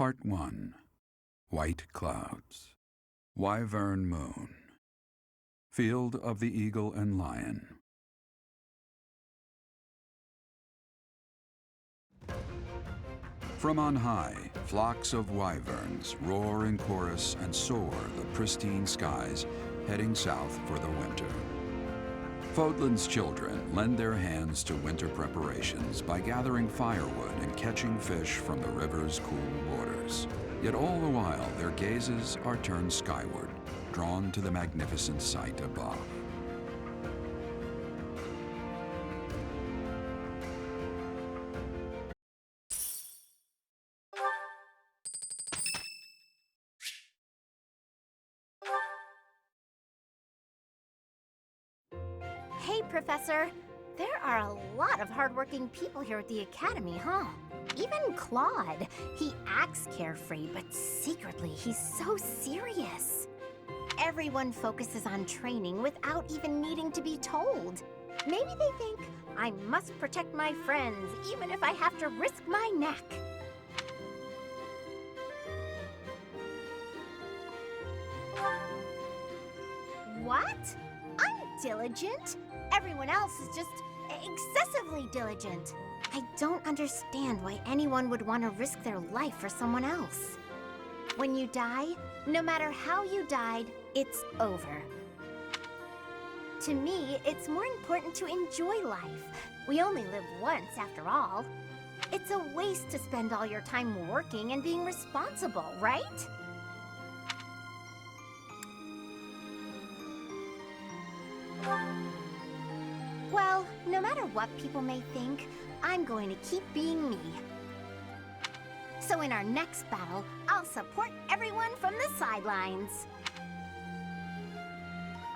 Part 1. White Clouds. Wyvern Moon. Field of the Eagle and Lion. From on high, flocks of wyverns roar in chorus and soar the pristine skies, heading south for the winter. Fodlan's children lend their hands to winter preparations by gathering firewood and catching fish from the river's cool waters. Yet all the while, their gazes are turned skyward, drawn to the magnificent sight above. Hey, Professor. There are a lot of hardworking people here at the Academy, huh? Even Claude. He acts carefree, but secretly he's so serious. Everyone focuses on training without even needing to be told. Maybe they think, I must protect my friends, even if I have to risk my neck. What? I'm diligent. Everyone else is just excessively diligent. I don't understand why anyone would want to risk their life for someone else. When you die, no matter how you died, it's over. To me, it's more important to enjoy life. We only live once, after all. It's a waste to spend all your time working and being responsible, right? Well, no matter what people may think, I'm going to keep being me. So in our next battle, I'll support everyone from the sidelines.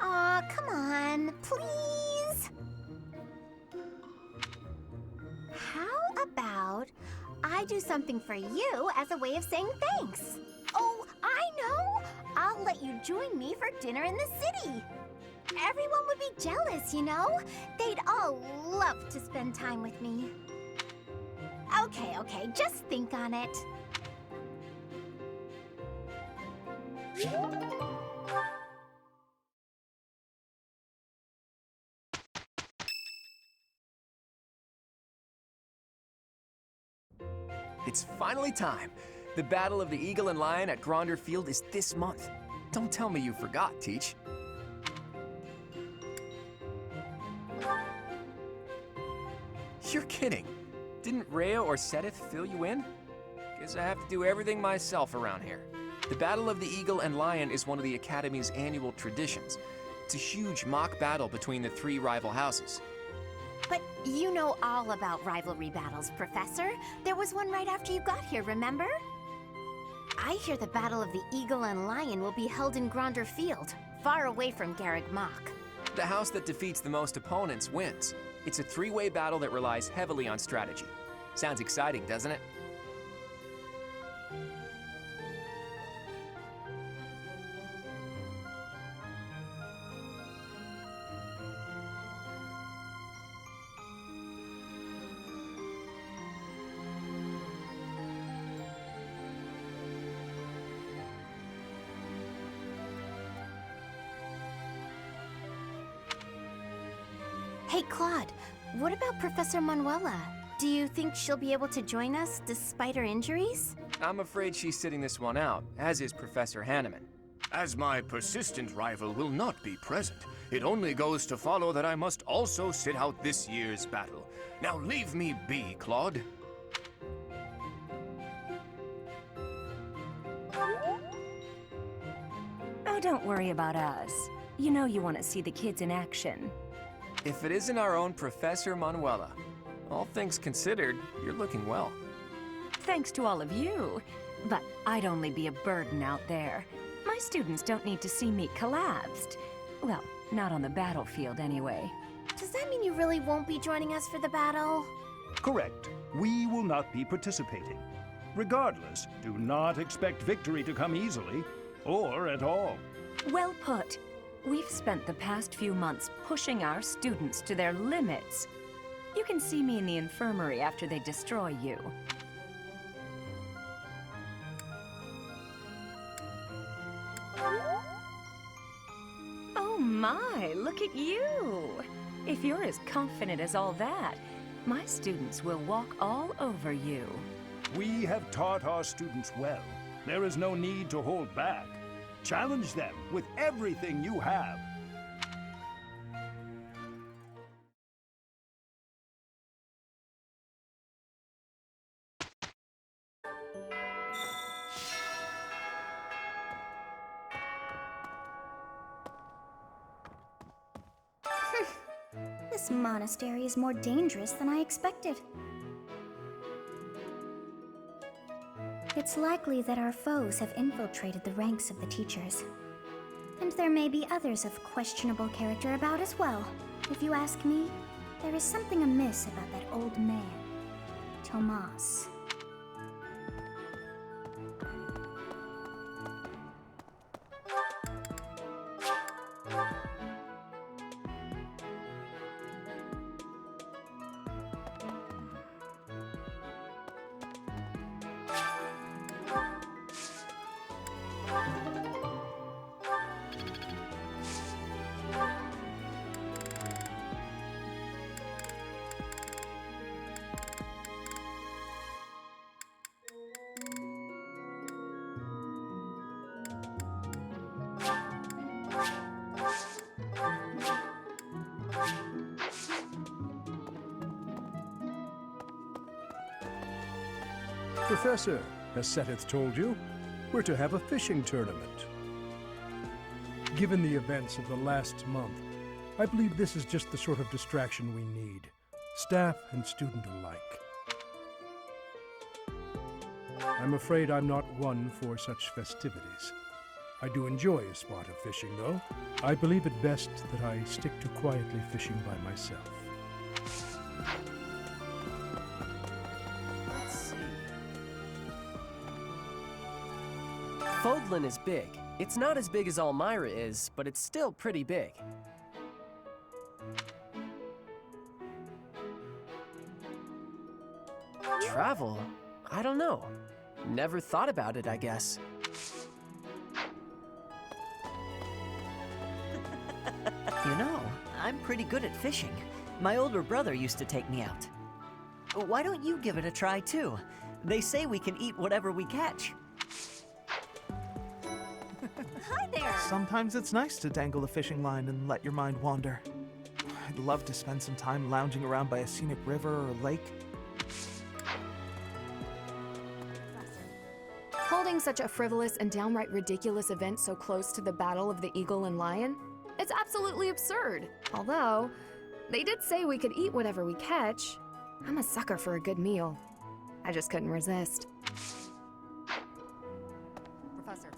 Aw, come on, please! How about I do something for you as a way of saying thanks? Oh, I know! I'll let you join me for dinner in the city. Everyone would be jealous, you know? They'd all love to spend time with me. Okay, just think on it. It's finally time. The Battle of the Eagle and Lion at Gronder Field is this month. Don't tell me you forgot, Teach. You're kidding. Didn't Rhea or Sedith fill you in? Guess I have to do everything myself around here. The Battle of the Eagle and Lion is one of the Academy's annual traditions. It's a huge mock battle between the three rival houses. But you know all about rivalry battles, Professor. There was one right after you got here, remember? I hear the Battle of the Eagle and Lion will be held in Gronder Field, far away from Garreg Mach. The house that defeats the most opponents wins. It's a three-way battle that relies heavily on strategy. Sounds exciting, doesn't it? Hey, Claude, what about Professor Manuela? Do you think she'll be able to join us despite her injuries? I'm afraid she's sitting this one out, as is Professor Hanneman. As my persistent rival will not be present, it only goes to follow that I must also sit out this year's battle. Now leave me be, Claude. Oh, don't worry about us. You know you want to see the kids in action. If it isn't our own Professor Manuela, all things considered, you're looking well. Thanks to all of you. But I'd only be a burden out there. My students don't need to see me collapsed. Well, not on the battlefield anyway. Does that mean you really won't be joining us for the battle? Correct. We will not be participating. Regardless, do not expect victory to come easily, or at all. Well put. We've spent the past few months pushing our students to their limits. You can see me in the infirmary after they destroy you. look at you! If you're as confident as all that, my students will walk all over you. We have taught our students well. There is no need to hold back. Challenge them with everything you have. This monastery is more dangerous than I expected. It's likely that our foes have infiltrated the ranks of the teachers. And there may be others of questionable character about as well. If you ask me, there is something amiss about that old man, Tomas. Professor, as Seteth told you, we're to have a fishing tournament. Given the events of the last month, I believe this is just the sort of distraction we need, staff and student alike. I'm afraid I'm not one for such festivities. I do enjoy a spot of fishing, though. I believe it best that I stick to quietly fishing by myself. Fodlan is big. It's not as big as Almyra is, but it's still pretty big. Travel? I don't know. Never thought about it, I guess. You know, I'm pretty good at fishing. My older brother used to take me out. Why don't you give it a try, too? They say we can eat whatever we catch. Hi there! Sometimes it's nice to dangle a fishing line and let your mind wander. I'd love to spend some time lounging around by a scenic river or lake. Holding such a frivolous and downright ridiculous event so close to the Battle of the Eagle and Lion? It's absolutely absurd. Although, they did say we could eat whatever we catch. I'm a sucker for a good meal. I just couldn't resist. Professor.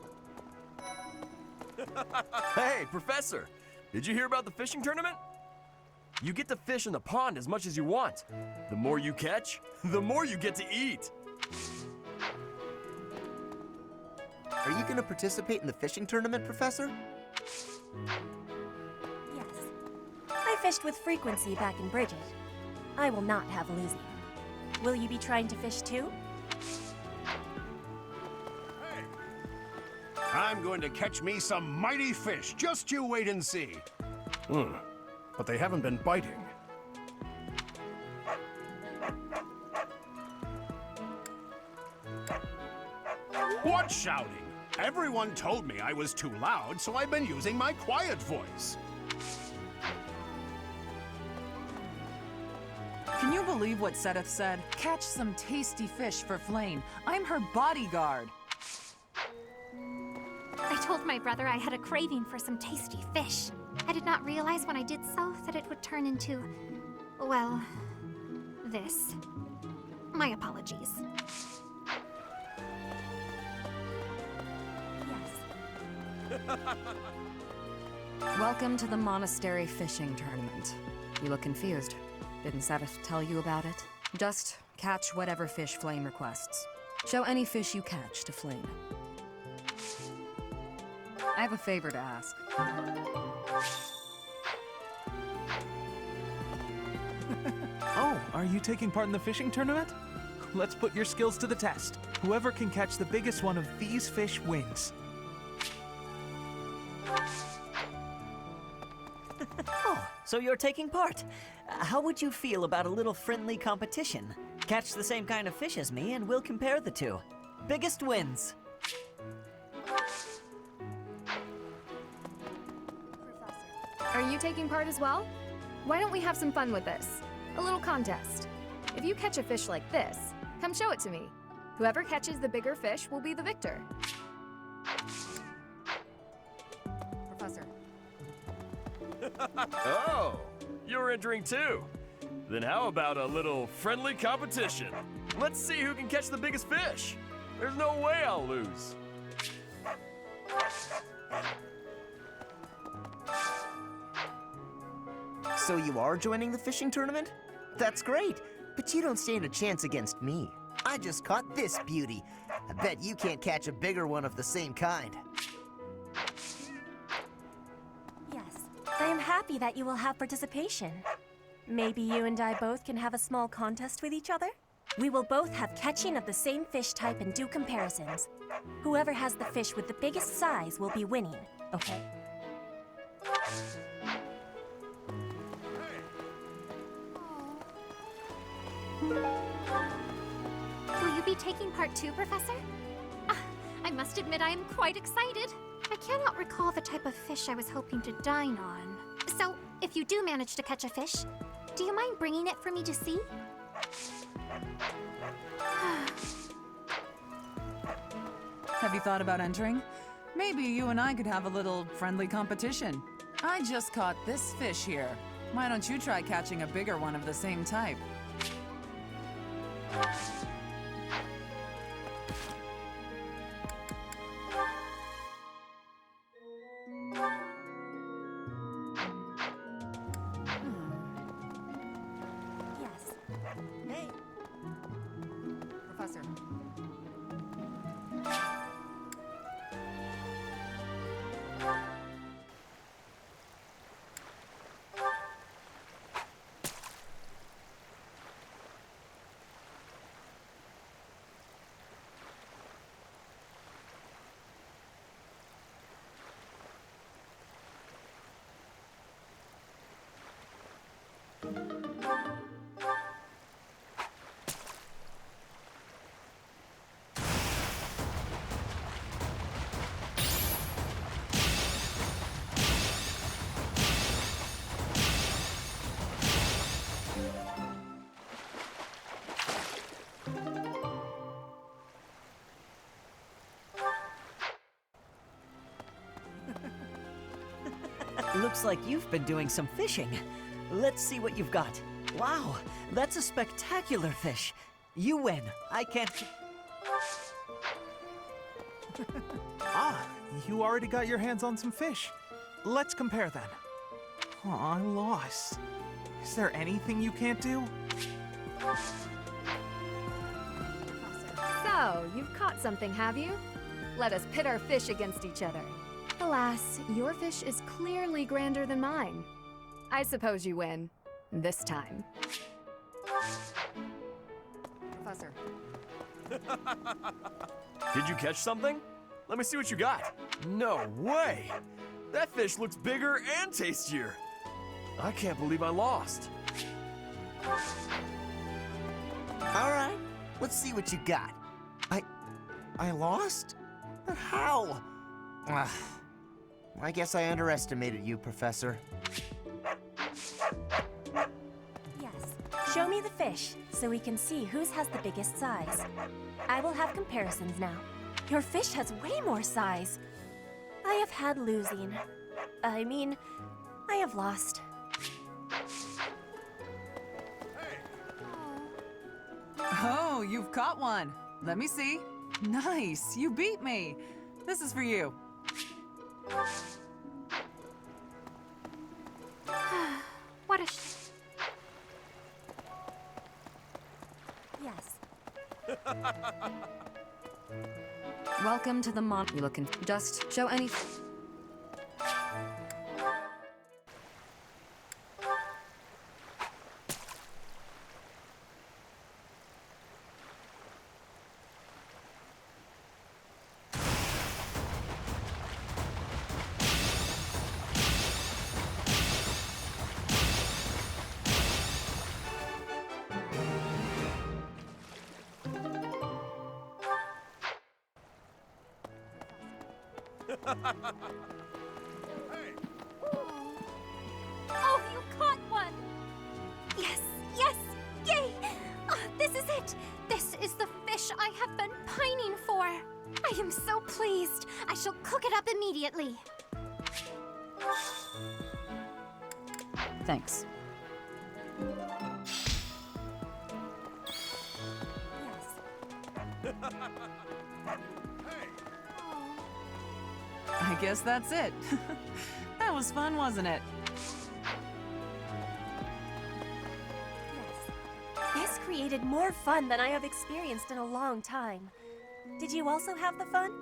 Hey, Professor! Did you hear about the fishing tournament? You get to fish in the pond as much as you want. The more you catch, the more you get to eat. Are you going to participate in the fishing tournament, Professor? Yes. I fished with frequency back in Bridget. I will not have losing. Will you be trying to fish too? I'm going to catch me some mighty fish. Just you wait and see. But they haven't been biting. What shouting? Everyone told me I was too loud, so I've been using my quiet voice. Can you believe what Seteth said? Catch some tasty fish for Flame. I'm her bodyguard. I told my brother I had a craving for some tasty fish. I did not realize when I did so that it would turn into, well, this. My apologies. Welcome to the Monastery Fishing Tournament. You look confused. Didn't Seteth tell you about it? Just catch whatever fish Flame requests. Show any fish you catch to Flame. I have a favor to ask. Oh, are you taking part in the fishing tournament? Let's put your skills to the test. Whoever can catch the biggest one of these fish wins. So you're taking part. How would you feel about a little friendly competition? Catch the same kind of fish as me and we'll compare the two. Biggest wins. Are you taking part as well? Why don't we have some fun with this? A little contest. If you catch a fish like this, come show it to me. Whoever catches the bigger fish will be the victor. Professor. Oh, you're entering too. Then how about a little friendly competition? Let's see who can catch the biggest fish. There's no way I'll lose. So you are joining the fishing tournament? That's great, but you don't stand a chance against me. I just caught this beauty. I bet you can't catch a bigger one of the same kind. Yes, I am happy that you will have participation. Maybe you and I both can have a small contest with each other? We will both have catching of the same fish type and do comparisons. Whoever has the fish with the biggest size will be winning, okay? Will you be taking part too, Professor? I must admit I am quite excited. I cannot recall the type of fish I was hoping to dine on. So, if you do manage to catch a fish, do you mind bringing it for me to see? Have you thought about entering? Maybe you and I could have a little friendly competition. I just caught this fish here. Why don't you try catching a bigger one of the same type? Yes. Hey. Professor. Looks like you've been doing some fishing. Let's see what you've got. Wow, that's a spectacular fish. You win. I can't... Ah, you already got your hands on some fish. Let's compare then. Oh, I lost. Is there anything you can't do? So, you've caught something, have you? Let us pit our fish against each other. Alas, your fish is clearly grander than mine. I suppose you win. This time. Professor. Did you catch something? Let me see what you got. No way! That fish looks bigger and tastier. I can't believe I lost. All right, let's see what you got. I lost? But how? I guess I underestimated you, Professor. Yes. Show me the fish, so we can see whose has the biggest size. I will have comparisons now. Your fish has way more size. I have had losing. I mean, I have lost. Oh, you've caught one. Let me see. Nice, you beat me. This is for you. What a Yes. Welcome to the You looking. Just show any. Oh, you caught one! Yes, yes! Yay! Oh, this is it! This is the fish I have been pining for! I am so pleased! I shall cook it up immediately! Thanks. I guess that's it. That was fun, wasn't it? This created more fun than I have experienced in a long time. Did you also have the fun?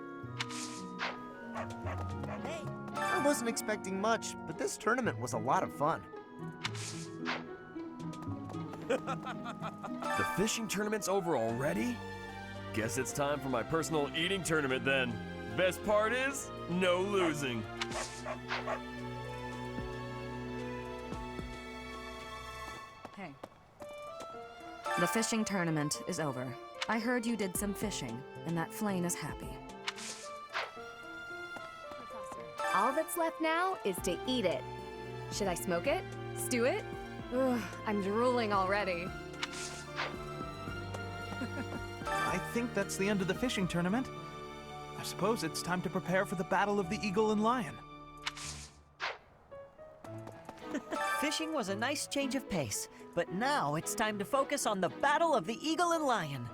Hey, I wasn't expecting much, but this tournament was a lot of fun. The fishing tournament's over already? Guess it's time for my personal eating tournament then. Best part is, no losing. Hey. The fishing tournament is over. I heard you did some fishing, and that Flame is happy. All that's left now is to eat it. Should I smoke it? Stew it? Ugh, I'm drooling already. I think that's the end of the fishing tournament. I suppose it's time to prepare for the Battle of the Eagle and Lion. Fishing was a nice change of pace, but now it's time to focus on the Battle of the Eagle and Lion.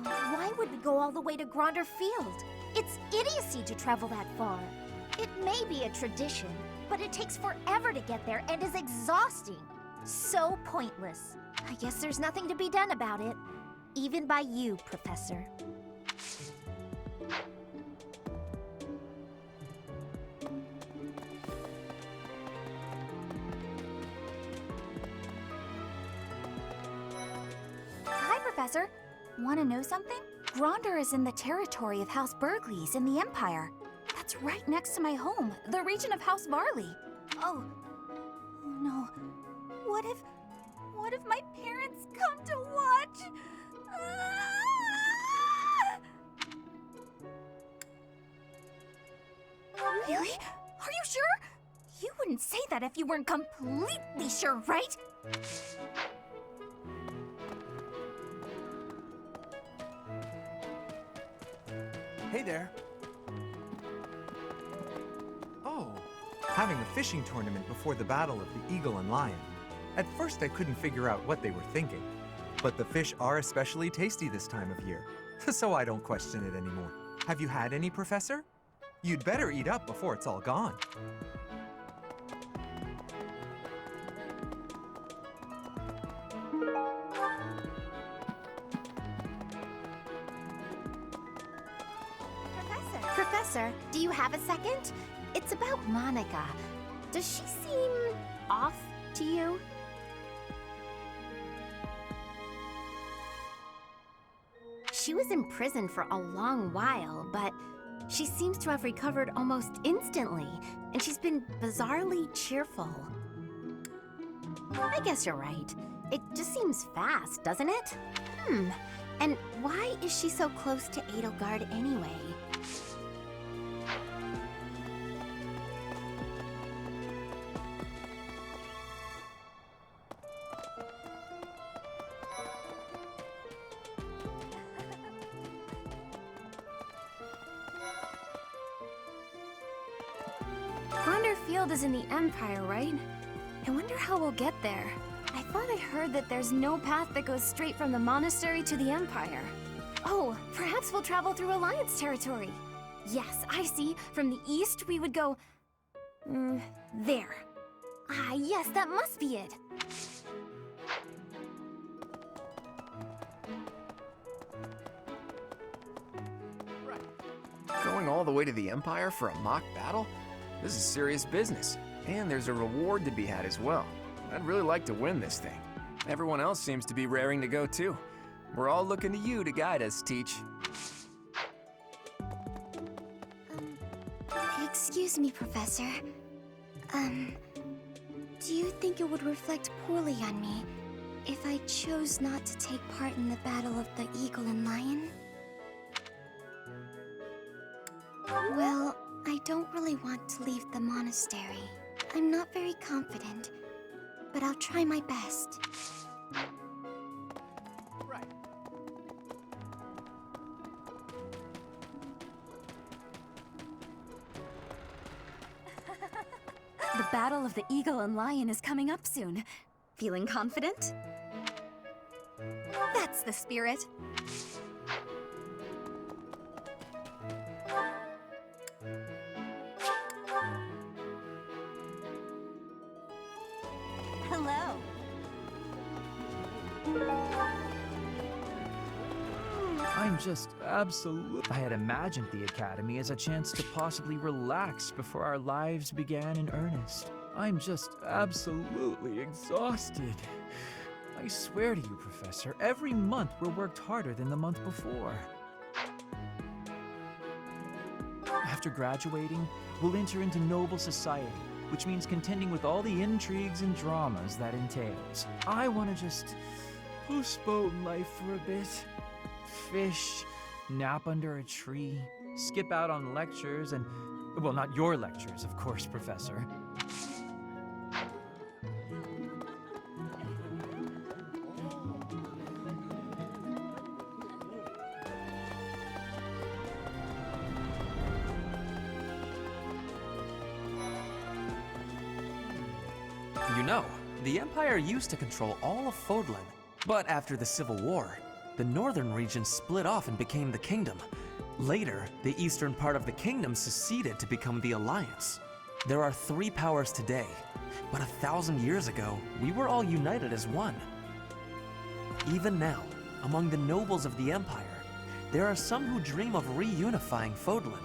Why would we go all the way to Gronder Field? It's idiocy to travel that far. It may be a tradition, but it takes forever to get there and is exhausting. So pointless. I guess there's nothing to be done about it. Even by you, Professor. Hi, Professor. Want to know something? Gronder is in the territory of House Burgleys in the Empire. That's right next to my home, the region of House Varley. Oh no. What if my parents come to watch? Really? Are you sure? You wouldn't say that if you weren't completely sure, right? Hey there. Oh, having a fishing tournament before the Battle of the Eagle and Lion. At first I couldn't figure out what they were thinking, but the fish are especially tasty this time of year, so I don't question it anymore. Have you had any, Professor? You'd better eat up before it's all gone. Professor, do you have a second? It's about Monica. Does she seem off to you? She was in prison for a long while, but she seems to have recovered almost instantly, and she's been bizarrely cheerful. I guess you're right. It just seems fast, doesn't it? And why is she so close to Edelgard anyway? Gronder Field is in the Empire, right? I wonder how we'll get there. I thought I heard that there's no path that goes straight from the monastery to the Empire. Oh, perhaps we'll travel through Alliance territory. Yes, I see. From the east, we would go... there. Ah, yes, that must be it. Going all the way to the Empire for a mock battle? This is serious business, and there's a reward to be had as well. I'd really like to win this thing. Everyone else seems to be raring to go too. We're all looking to you to guide us, Teach. Excuse me, Professor. Do you think it would reflect poorly on me if I chose not to take part in the Battle of the Eagle and Lion? really want to leave the monastery. I'm not very confident, but I'll try my best. The Battle of the Eagle and Lion is coming up soon. Feeling confident? That's the spirit. Hello. I'm just absolute. I had imagined the Academy as a chance to possibly relax before our lives began in earnest. I'm just absolutely exhausted. I swear to you, Professor, every month we're worked harder than the month before. After graduating, we'll enter into noble society, which means contending with all the intrigues and dramas that entails. I want to just postpone life for a bit. Fish, nap under a tree, skip out on lectures and... well, not your lectures, of course, Professor. You know, the Empire used to control all of Fodlan, but after the Civil War, the northern region split off and became the Kingdom. Later, the eastern part of the Kingdom seceded to become the Alliance. There are 3 powers today, but 1,000 years ago, we were all united as one. Even now, among the nobles of the Empire, there are some who dream of reunifying Fodlan.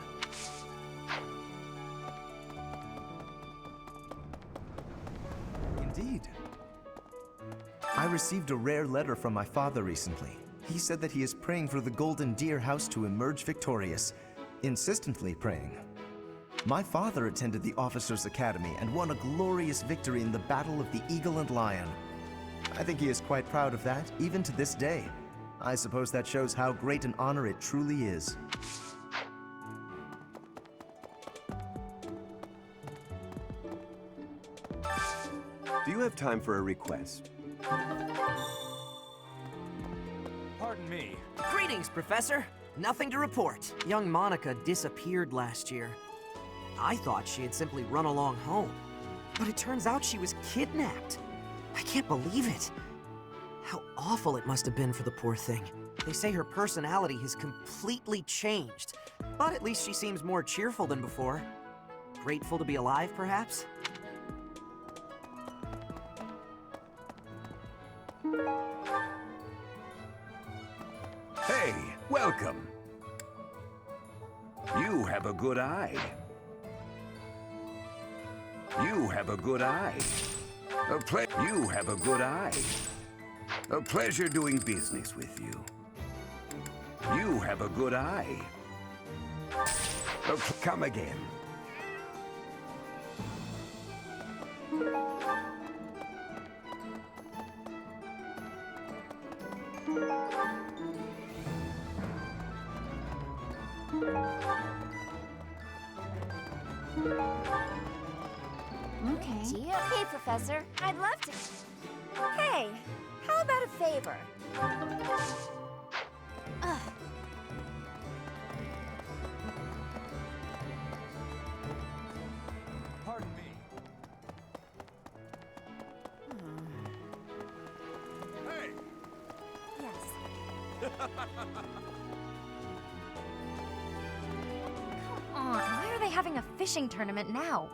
Indeed. I received a rare letter from my father recently. He said that he is praying for the Golden Deer House to emerge victorious, insistently praying. My father attended the Officers' Academy and won a glorious victory in the Battle of the Eagle and Lion. I think he is quite proud of that, even to this day. I suppose that shows how great an honor it truly is. Do you have time for a request? Pardon me. Greetings, Professor. Nothing to report. Young Monica disappeared last year. I thought she had simply run along home, but it turns out she was kidnapped. I can't believe it. How awful it must have been for the poor thing. They say her personality has completely changed, but at least she seems more cheerful than before. Grateful to be alive, perhaps? Hey, welcome. You have a good eye. You have a good eye. You have a good eye. A pleasure doing business with you. You have a good eye. Come again. Okay. Hey, Professor. I'd love to. Hey, how about a favor? Ugh. Pardon me. Hey! Yes. Come on, why are they having a fishing tournament now?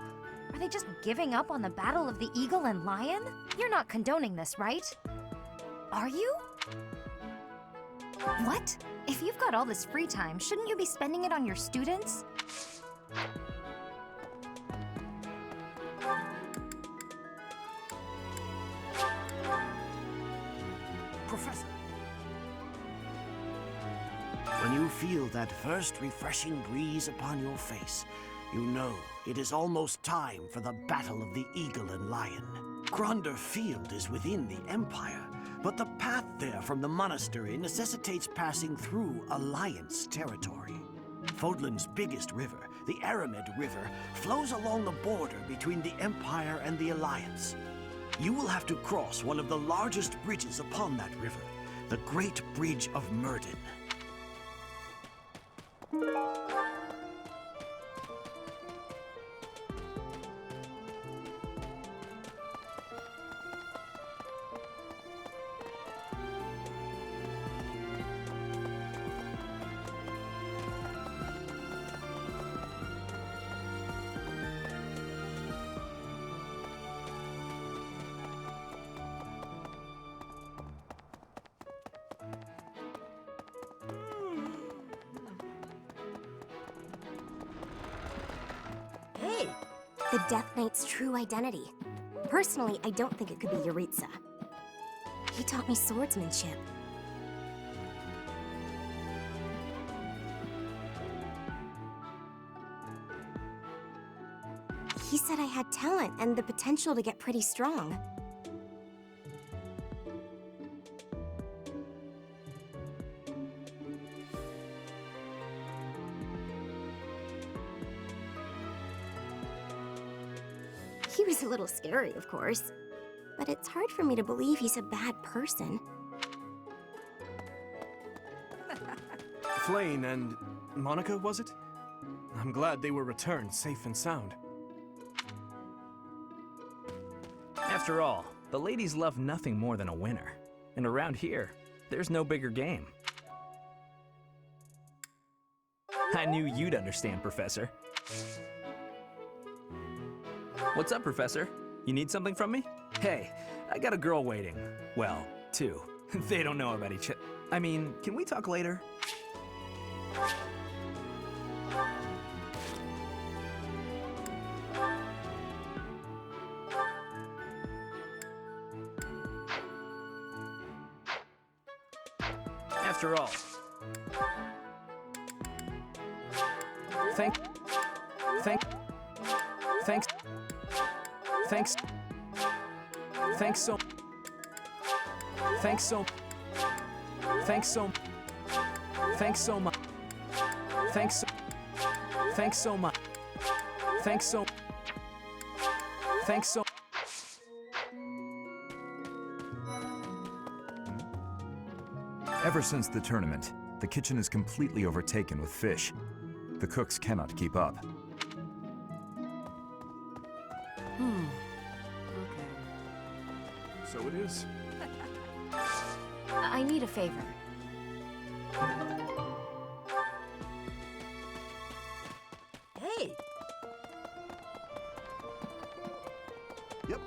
Are they just giving up on the Battle of the Eagle and Lion? You're not condoning this, right? Are you? What? If you've got all this free time, shouldn't you be spending it on your students? Professor. When you feel that first refreshing breeze upon your face, you know it is almost time for the Battle of the Eagle and Lion. Gronder Field is within the Empire, but the path there from the monastery necessitates passing through Alliance territory. Fodlan's biggest river, the Aramid River flows along the border between the Empire and the Alliance. You will have to cross one of the largest bridges upon that river, the Great Bridge of Myrden. Hey! The Death Knight's true identity. Personally, I don't think it could be Yaritza. He taught me swordsmanship. He said I had talent and the potential to get pretty strong. He was a little scary, of course. But it's hard for me to believe he's a bad person. Flayn and Monica, was it? I'm glad they were returned safe and sound. After all, the ladies love nothing more than a winner. And around here, there's no bigger game. I knew you'd understand, Professor. What's up, Professor? You need something from me? Hey, I got a girl waiting. Well, two. They don't know about each other. I mean, can we talk later? After all. Thanks so much. Ever since the tournament, the kitchen is completely overtaken with fish. The cooks cannot keep up. So it is. I need a favor. Hey! Yep.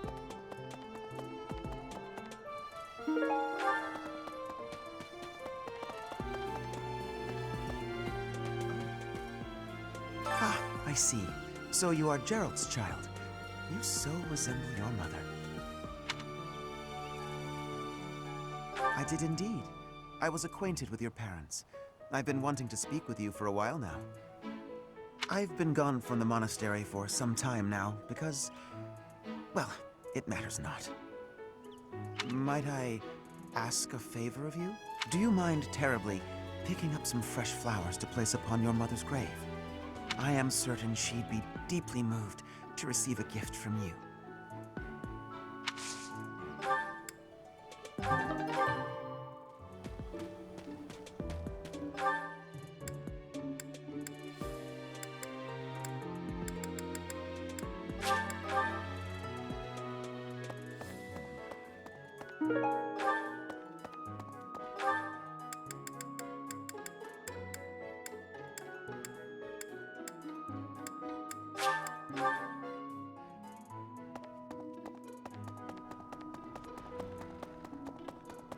Ah, I see. So you are Gerald's child. You so resemble your mother. I did indeed. I was acquainted with your parents. I've been wanting to speak with you for a while now. I've been gone from the monastery for some time now because, well, it matters not. Might I ask a favor of you? Do you mind terribly picking up some fresh flowers to place upon your mother's grave? I am certain she'd be deeply moved to receive a gift from you.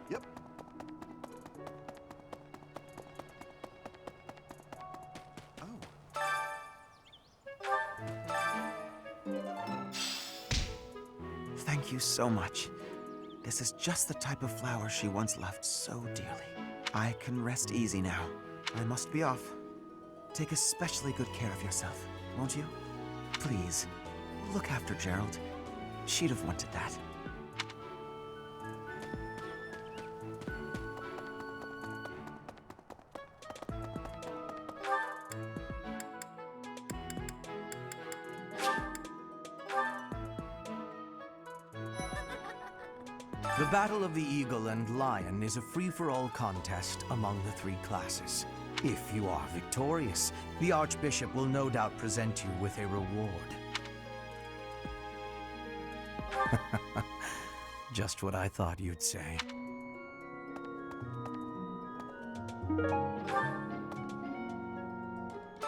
Yep. Oh. Thank you so much. This is just the type of flower she once loved so dearly. I can rest easy now. I must be off. Take especially good care of yourself, won't you? Please, look after Gerald. She'd have wanted that. The Battle of the Eagle and Lion is a free-for-all contest among the 3 classes. If you are victorious, the Archbishop will no doubt present you with a reward. Just what I thought you'd say.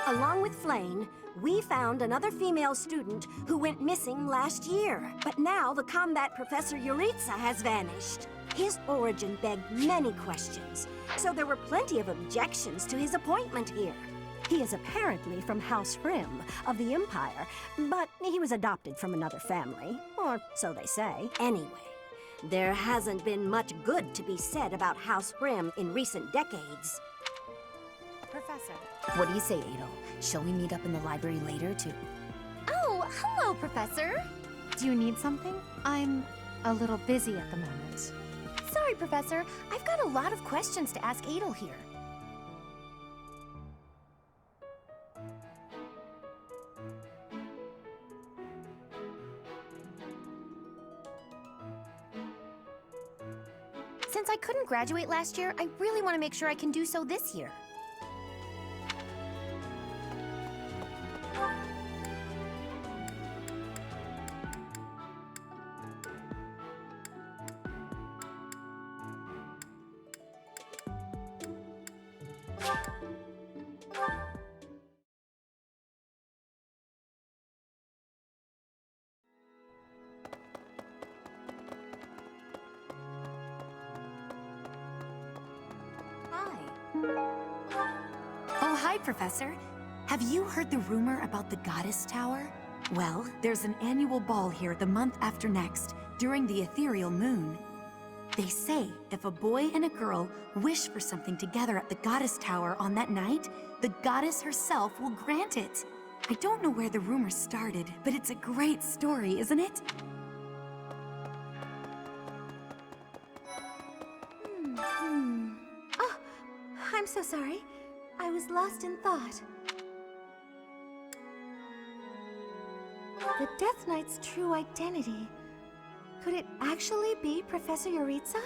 Along with Flame, we found another female student who went missing last year. But now the combat professor Yuritsa has vanished. His origin begged many questions, so there were plenty of objections to his appointment here. He is apparently from House Rim of the Empire, but he was adopted from another family, or so they say. Anyway, there hasn't been much good to be said about House Rim in recent decades. Professor. What do you say, Adol? Shall we meet up in the library later, too? Oh, hello, Professor. Do you need something? I'm a little busy at the moment. Sorry, Professor. I've got a lot of questions to ask Adol here. Since I couldn't graduate last year, I really want to make sure I can do so this year. Oh, hi, Professor. Have you heard the rumor about the Goddess Tower? Well, there's an annual ball here the month after next, during the ethereal moon. They say if a boy and a girl wish for something together at the Goddess Tower on that night, the goddess herself will grant it. I don't know where the rumor started, but it's a great story, isn't it? Oh, I'm so sorry. I was lost in thought. The Death Knight's true identity. Could it actually be Professor Yuritsa?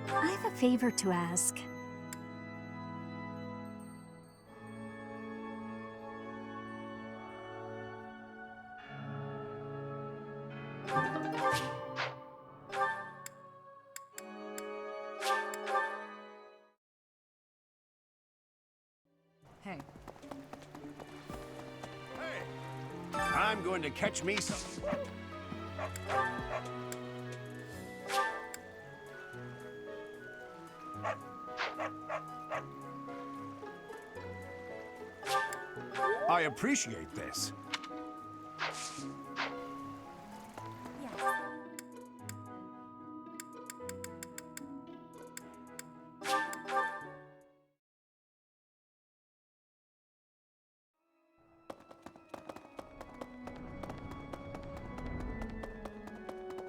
I have a favor to ask. Hey. I'm going to catch me some. I appreciate this.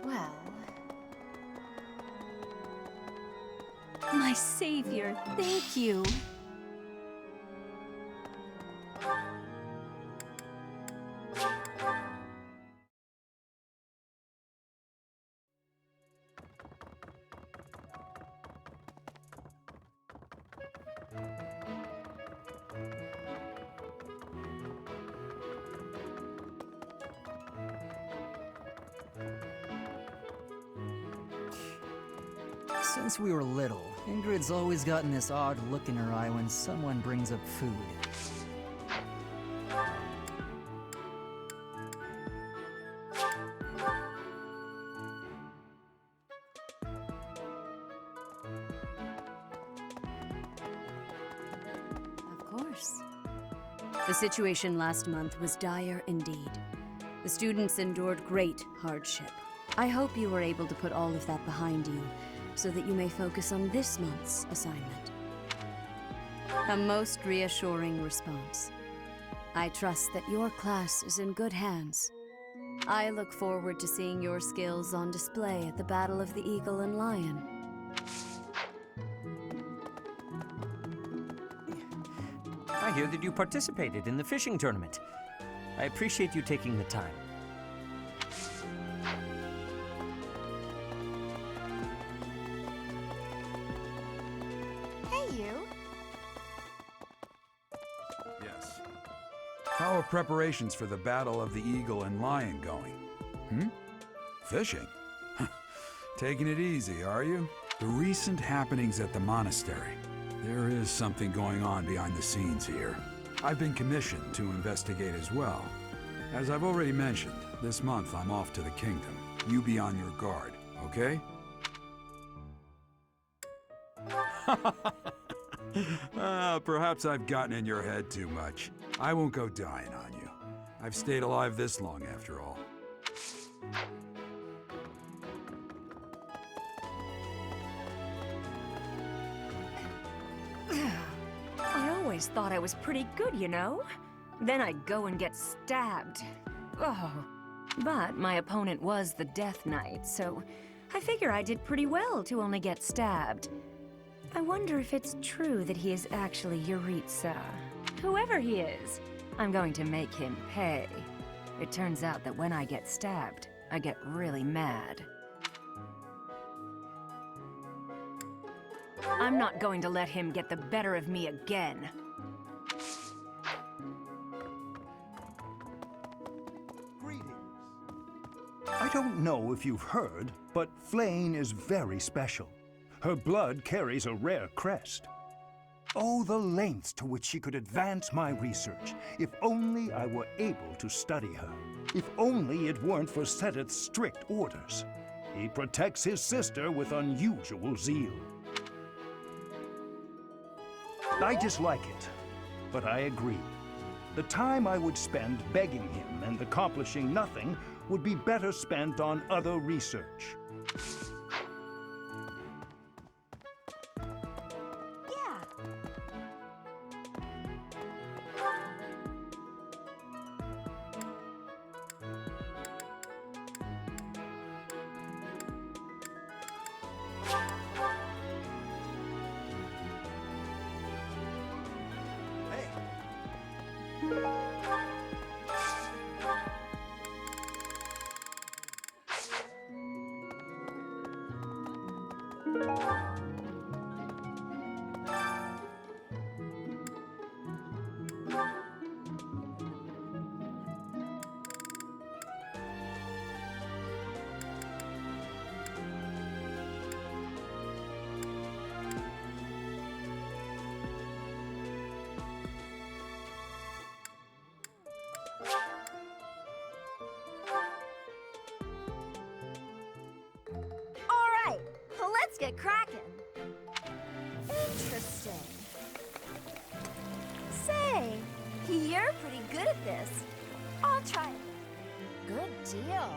Well... My savior, thank you. Since we were little, Ingrid's always gotten this odd look in her eye when someone brings up food. Of course. The situation last month was dire indeed. The students endured great hardship. I hope you were able to put all of that behind you, so that you may focus on this month's assignment. A most reassuring response. I trust that your class is in good hands. I look forward to seeing your skills on display at the Battle of the Eagle and Lion. I hear that you participated in the fishing tournament. I appreciate you taking the time. Hey, you. Yes. How are preparations for the Battle of the Eagle and Lion going? Fishing? Taking it easy, are you? The recent happenings at the monastery. There is something going on behind the scenes here. I've been commissioned to investigate as well. As I've already mentioned, this month I'm off to the kingdom. You be on your guard, okay? Perhaps I've gotten in your head too much. I won't go dying on you. I've stayed alive this long after all. I always thought I was pretty good, you know? Then I'd go and get stabbed. Oh. But my opponent was the Death Knight, so I figure I did pretty well to only get stabbed. I wonder if it's true that he is actually Yuritsa. Whoever he is, I'm going to make him pay. It turns out that when I get stabbed, I get really mad. I'm not going to let him get the better of me again. I don't know if you've heard, but Flane is very special. Her blood carries a rare crest. Oh, the lengths to which she could advance my research, if only I were able to study her. If only it weren't for Sedith's strict orders. He protects his sister with unusual zeal. I dislike it, but I agree. The time I would spend begging him and accomplishing nothing would be better spent on other research. Let's get cracking. Interesting. Say, you're pretty good at this. I'll try it. Good deal.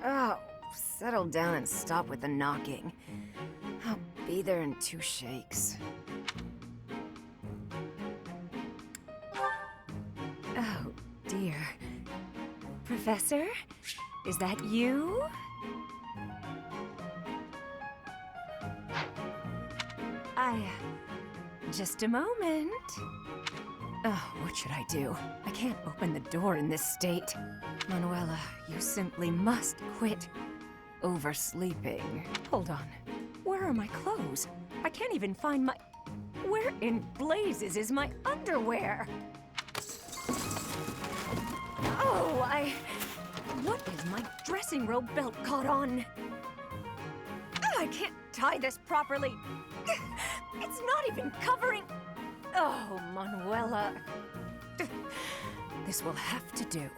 Oh, settle down and stop with the knocking. I'll be there in 2 shakes. Oh, dear. Professor? Is that you? Just a moment. Oh, what should I do? I can't open the door in this state. Manuela, you simply must quit oversleeping. Hold on. Where are my clothes? I can't even find my... Where in blazes is my underwear? Oh, What is my dressing robe belt caught on? I can't tie this properly. It's not even covering... Oh, Manuela. This will have to do.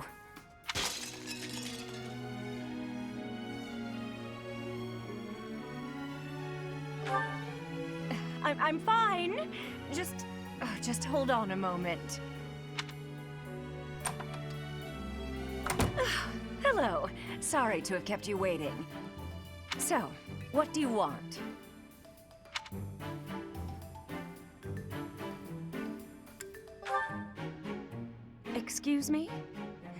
I'm fine. Just hold on a moment. Hello. Sorry to have kept you waiting. So, what do you want? Excuse me?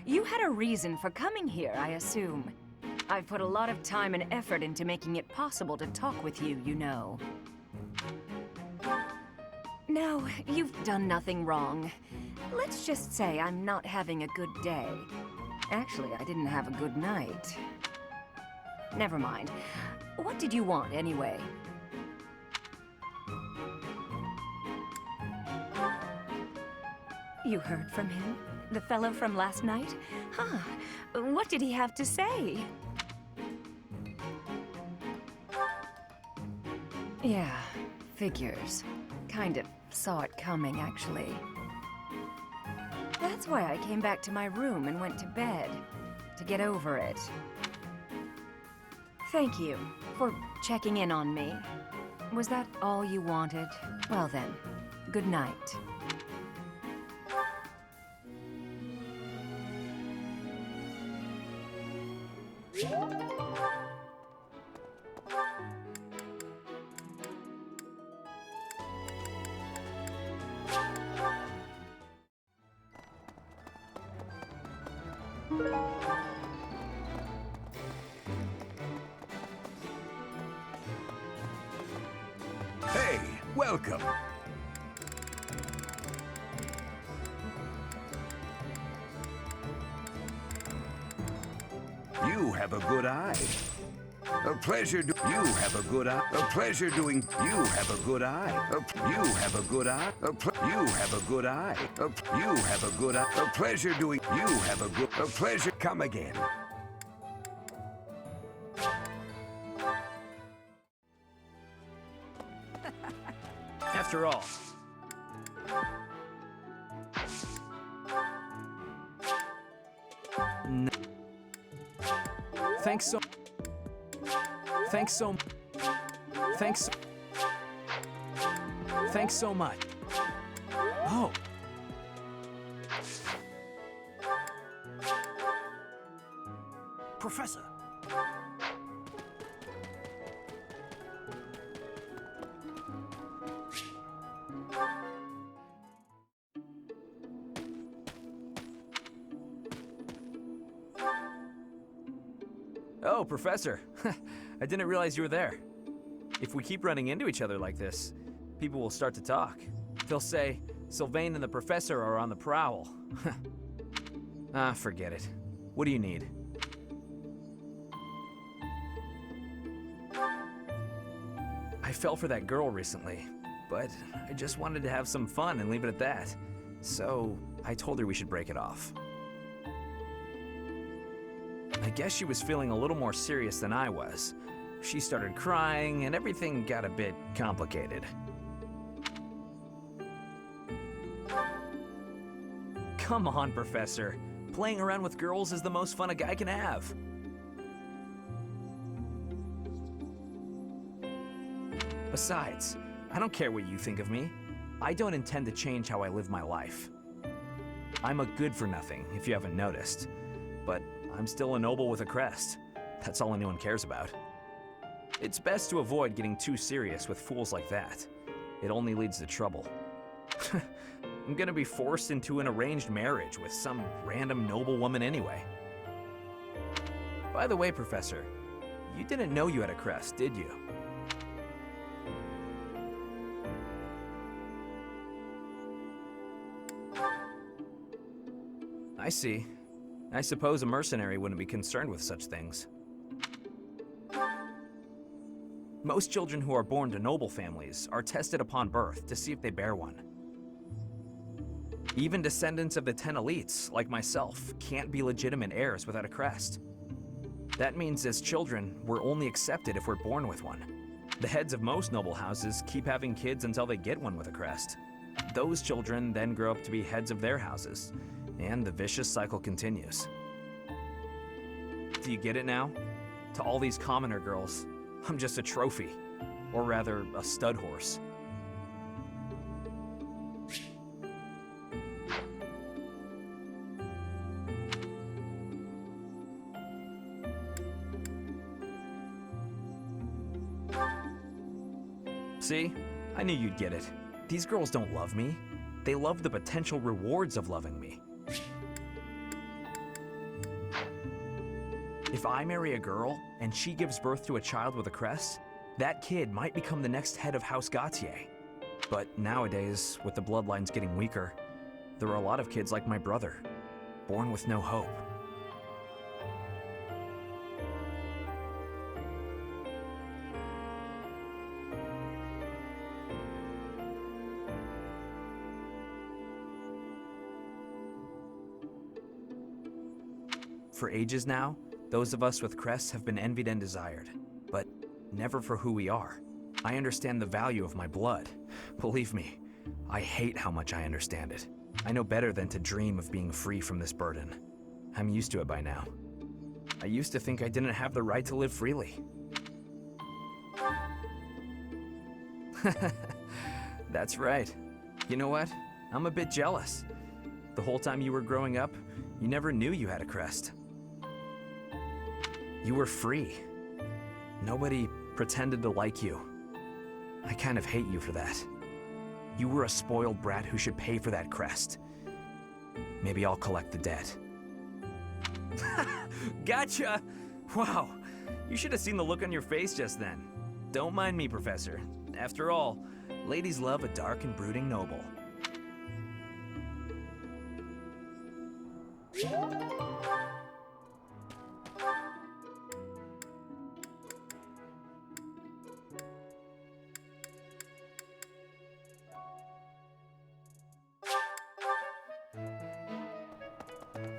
You had a reason for coming here, I assume. I've put a lot of time and effort into making it possible to talk with you, you know. No, you've done nothing wrong. Let's just say I'm not having a good day. Actually, I didn't have a good night. Never mind. What did you want, anyway? You heard from him? The fellow from last night? Huh. What did he have to say? Yeah, figures. Kind of saw it coming, actually. That's why I came back to my room and went to bed. To get over it. Thank you for checking in on me. Was that all you wanted? Well then, good night. Hey, welcome. You have a good eye. A pleasure you have a good eye. A pleasure doing you have a good eye. You have a good eye. You have a good eye. You have a good eye. A pleasure doing you have a good a pleasure come again. After all. No. Thanks so. Thanks so. Thanks. Thanks so much. Oh. Professor. Oh, Professor. I didn't realize you were there. If we keep running into each other like this, people will start to talk. They'll say, Sylvain and the Professor are on the prowl. Ah, forget it. What do you need? I fell for that girl recently, but I just wanted to have some fun and leave it at that. So, I told her we should break it off. I guess she was feeling a little more serious than I was. She started crying, and everything got a bit complicated. Come on, Professor. Playing around with girls is the most fun a guy can have. Besides, I don't care what you think of me. I don't intend to change how I live my life. I'm a good-for-nothing, if you haven't noticed. But I'm still a noble with a crest. That's all anyone cares about. It's best to avoid getting too serious with fools like that. It only leads to trouble. I'm gonna be forced into an arranged marriage with some random noble woman anyway. By the way, Professor, you didn't know you had a crest, did you? I see. I suppose a mercenary wouldn't be concerned with such things. Most children who are born to noble families are tested upon birth to see if they bear one. Even descendants of the 10 elites, like myself, can't be legitimate heirs without a crest. That means as children, we're only accepted if we're born with one. The heads of most noble houses keep having kids until they get one with a crest. Those children then grow up to be heads of their houses, and the vicious cycle continues. Do you get it now? To all these commoner girls, I'm just a trophy. Or rather, a stud horse. See? I knew you'd get it. These girls don't love me. They love the potential rewards of loving me. If I marry a girl, and she gives birth to a child with a crest, that kid might become the next head of House Gautier. But nowadays, with the bloodlines getting weaker, there are a lot of kids like my brother, born with no hope. For ages now, those of us with crests have been envied and desired, but never for who we are. I understand the value of my blood. Believe me, I hate how much I understand it. I know better than to dream of being free from this burden. I'm used to it by now. I used to think I didn't have the right to live freely. That's right. You know what? I'm a bit jealous. The whole time you were growing up, you never knew you had a crest. You were free. Nobody pretended to like you. I kind of hate you for that. You were a spoiled brat who should pay for that crest. Maybe I'll collect the debt. Gotcha! Wow, you should have seen the look on your face just then. Don't mind me, Professor. After all, ladies love a dark and brooding noble.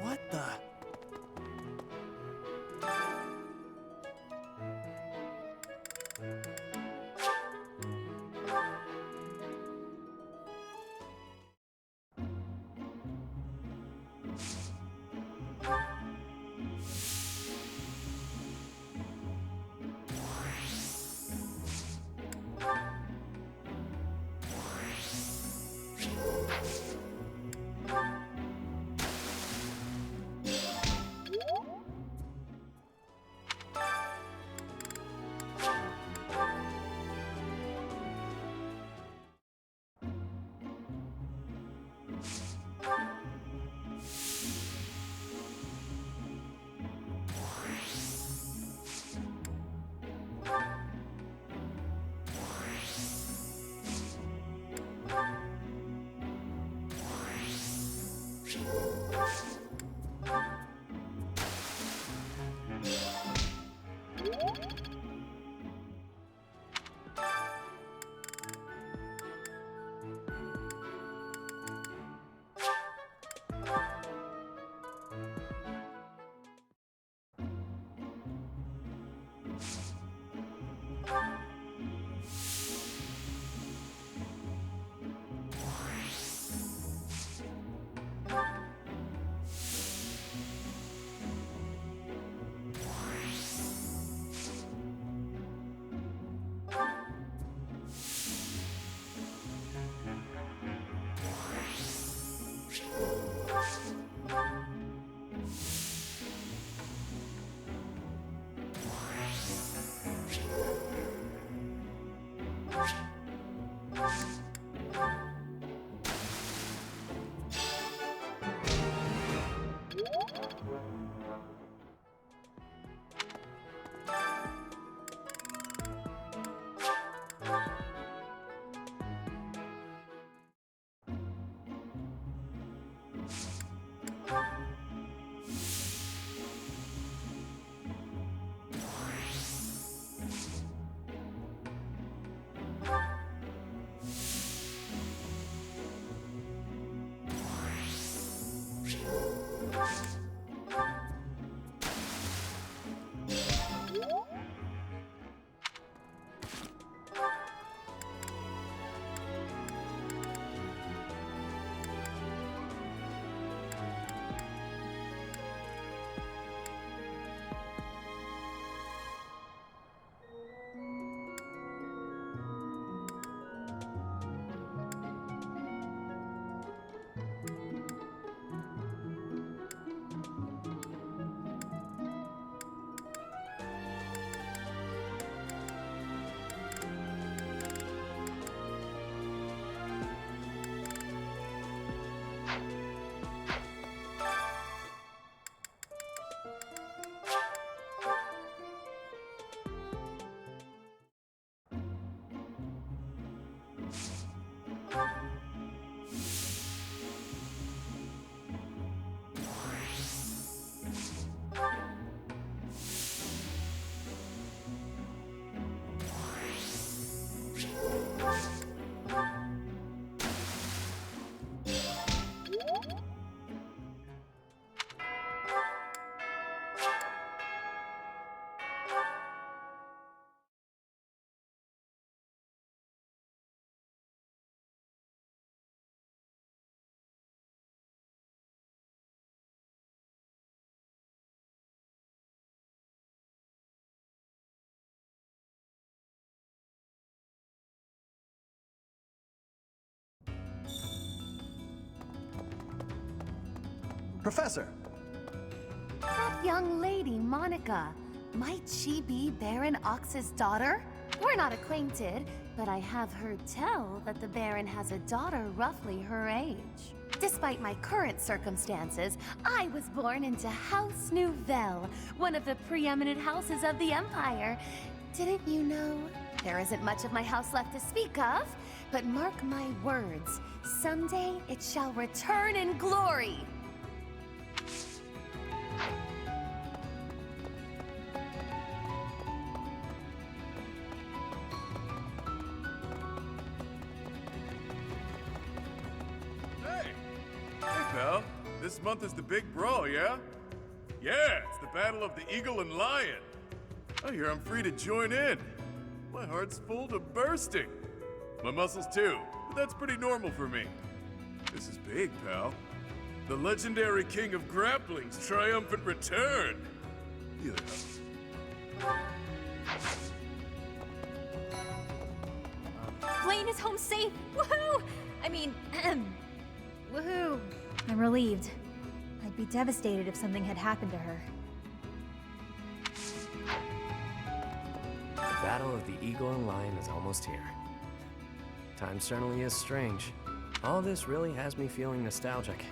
What the? Professor! That young lady, Monica. Might she be Baron Ox's daughter? We're not acquainted, but I have heard tell that the Baron has a daughter roughly her age. Despite my current circumstances, I was born into House Nouvelle, one of the preeminent houses of the Empire. Didn't you know? There isn't much of my house left to speak of, but mark my words, someday it shall return in glory. Pal, this month is the big brawl, yeah? Yeah, it's the Battle of the Eagle and Lion. I hear I'm free to join in. My heart's full to bursting. My muscles too, but that's pretty normal for me. This is big, pal. The legendary king of grappling's triumphant return. Yeah. Blaine is home safe! Woohoo! I mean, woohoo! I'm relieved. I'd be devastated if something had happened to her. The Battle of the Eagle and Lion is almost here. Time certainly is strange. All this really has me feeling nostalgic.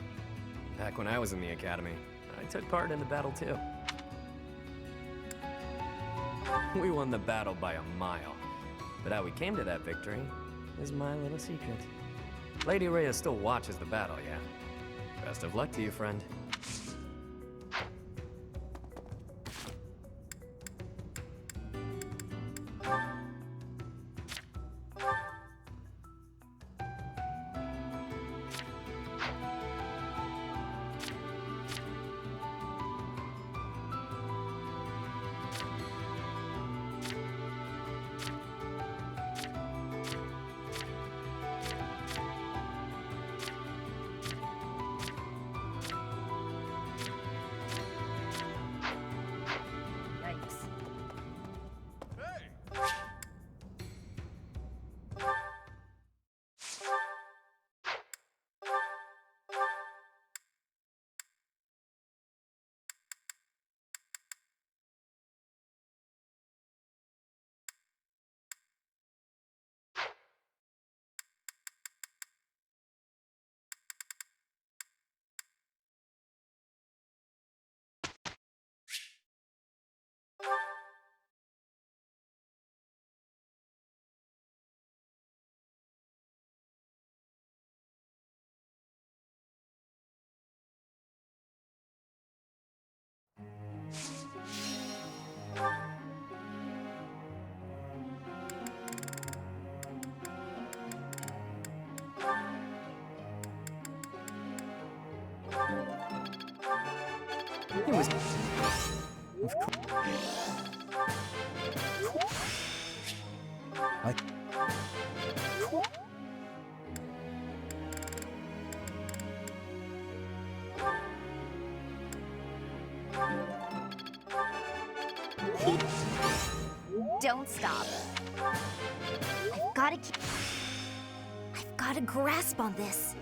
Back when I was in the academy, I took part in the battle too. We won the battle by a mile. But how we came to that victory is my little secret. Lady Rhea still watches the battle, yeah? Best of luck to you, friend. It was... Of course. Don't stop. I've got a grasp on this.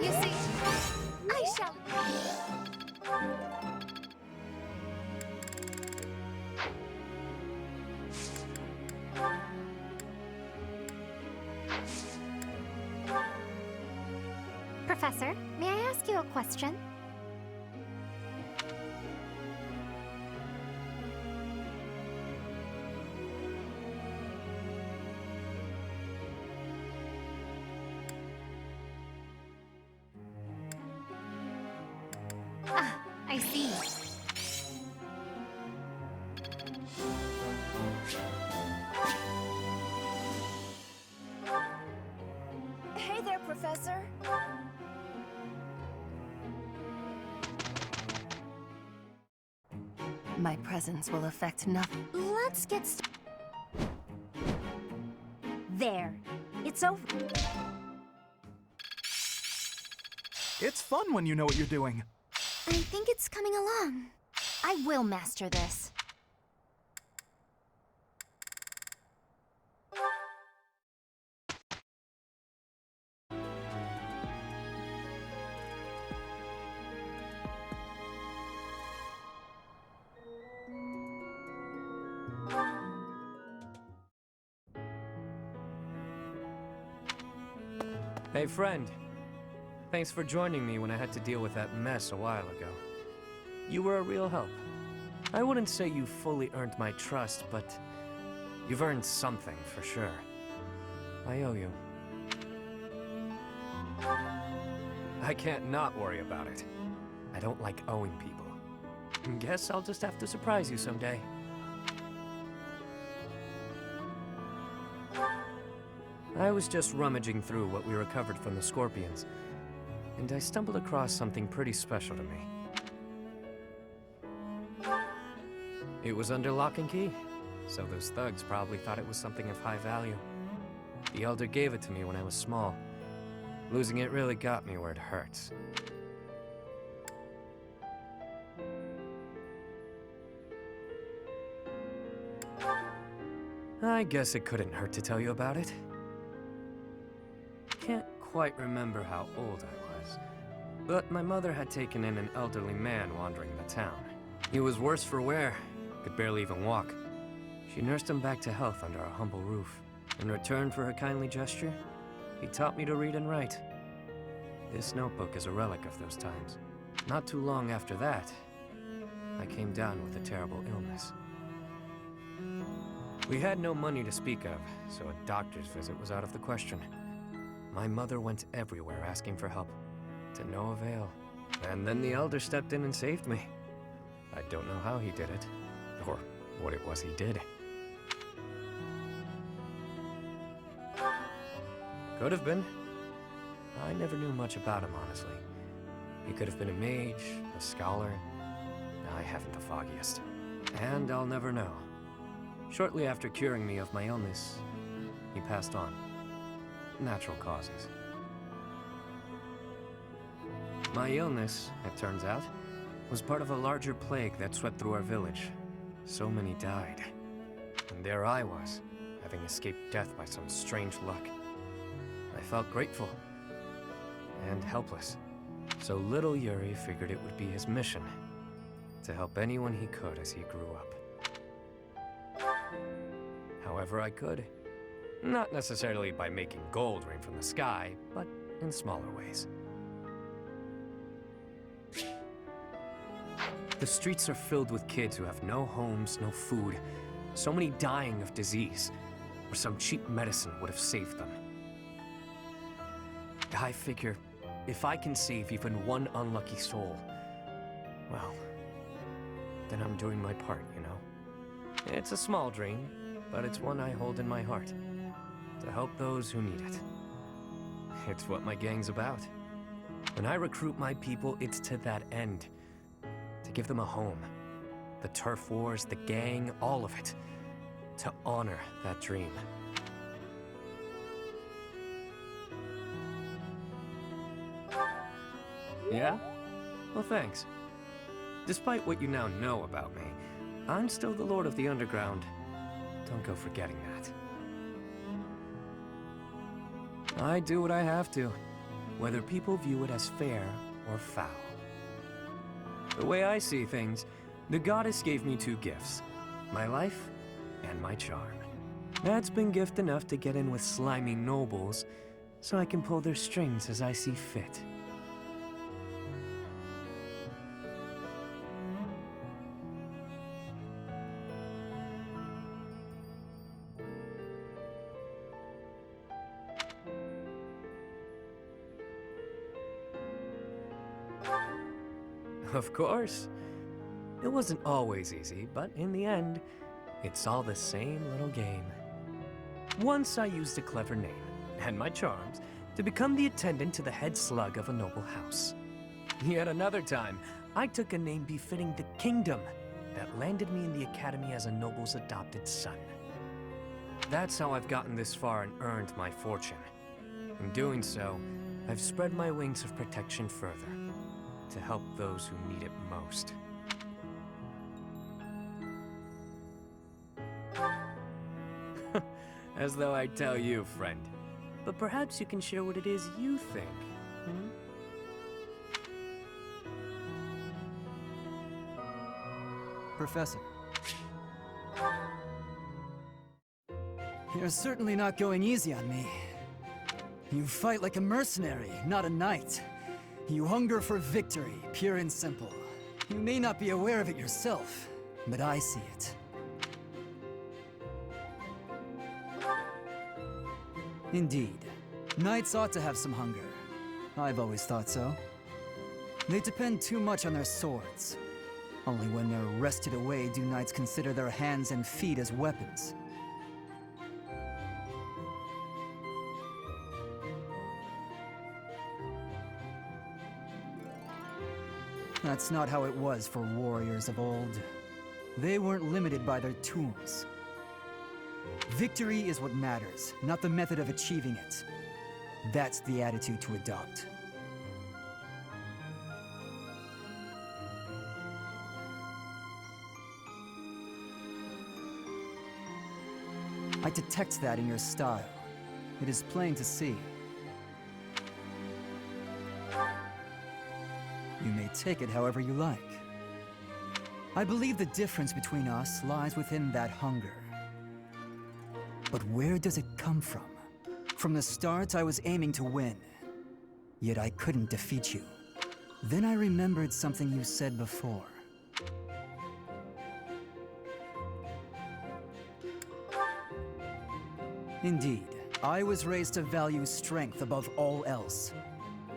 You see, I shall... Professor, may I ask you a question? Ah, I see. Hey there, Professor. My presence will affect nothing. Let's get There. It's over. It's fun when you know what you're doing. I think it's coming along. I will master this. Hey, friend. Thanks for joining me when I had to deal with that mess a while ago. You were a real help. I wouldn't say you fully earned my trust, but you've earned something for sure. I owe you. I can't not worry about it. I don't like owing people. Guess I'll just have to surprise you someday. I was just rummaging through what we recovered from the Scorpions, and I stumbled across something pretty special to me. It was under lock and key, so those thugs probably thought it was something of high value. The Elder gave it to me when I was small. Losing it really got me where it hurts. I guess it couldn't hurt to tell you about it. Can't quite remember how old I was, but my mother had taken in an elderly man wandering the town. He was worse for wear, could barely even walk. She nursed him back to health under our humble roof. In return for her kindly gesture, he taught me to read and write. This notebook is a relic of those times. Not too long after that, I came down with a terrible illness. We had no money to speak of, so a doctor's visit was out of the question. My mother went everywhere asking for help, to no avail. And then the Elder stepped in and saved me. I don't know how he did it, or what it was he did. Could have been. I never knew much about him, honestly. He could have been a mage, a scholar. I haven't the foggiest. And I'll never know. Shortly after curing me of my illness, he passed on. Natural causes. My illness, it turns out, was part of a larger plague that swept through our village. So many died. And there I was, having escaped death by some strange luck. I felt grateful. And helpless. So little Yuri figured it would be his mission to help anyone he could as he grew up. However I could. Not necessarily by making gold rain from the sky, but in smaller ways. The streets are filled with kids who have no homes, no food, so many dying of disease, or some cheap medicine would have saved them. I figure, if I can save even one unlucky soul, well, then I'm doing my part, you know? It's a small dream, but it's one I hold in my heart. To help those who need it. It's what my gang's about. When I recruit my people, it's to that end. To give them a home. The turf wars, the gang, all of it. To honor that dream. Yeah? Well, thanks. Despite what you now know about me, I'm still the Lord of the Underground. Don't go forgetting that. I do what I have to. whether people view it as fair or foul. The way I see things, the goddess gave me two gifts, my life and my charm. That's been gift enough to get in with slimy nobles, so I can pull their strings as I see fit. Of course. It wasn't always easy, but in the end, it's all the same little game. Once I used a clever name, and my charms, to become the attendant to the head slug of a noble house. Yet another time, I took a name befitting the kingdom that landed me in the academy as a noble's adopted son. That's how I've gotten this far and earned my fortune. In doing so, I've spread my wings of protection further, to help those who need it most. As though I tell you, friend. But perhaps you can share what it is you think, hmm? Professor. You're certainly not going easy on me. You fight like a mercenary, not a knight. You hunger for victory, pure and simple. You may not be aware of it yourself, but I see it. Indeed. Knights ought to have some hunger. I've always thought so. They depend too much on their swords. Only when they're wrested away do knights consider their hands and feet as weapons. That's not how it was for warriors of old. They weren't limited by their tools. Victory is what matters, not the method of achieving it. That's the attitude to adopt. I detect that in your style. It is plain to see. You may take it however you like. I believe the difference between us lies within that hunger. But where does it come from? From the start, I was aiming to win. Yet I couldn't defeat you. Then I remembered something you said before. Indeed, I was raised to value strength above all else.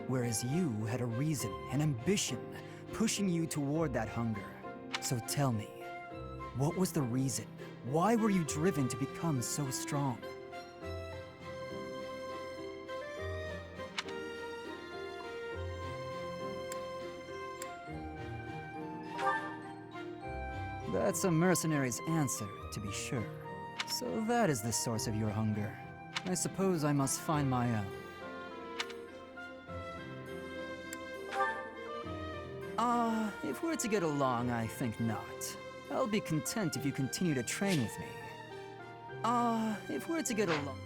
Whereas you had a reason, an ambition, pushing you toward that hunger. So tell me, what was the reason? Why were you driven to become so strong? That's a mercenary's answer, to be sure. So that is the source of your hunger. I suppose I must find my own. If we're to get along, I think not. I'll be content if you continue to train with me. If we're to get along...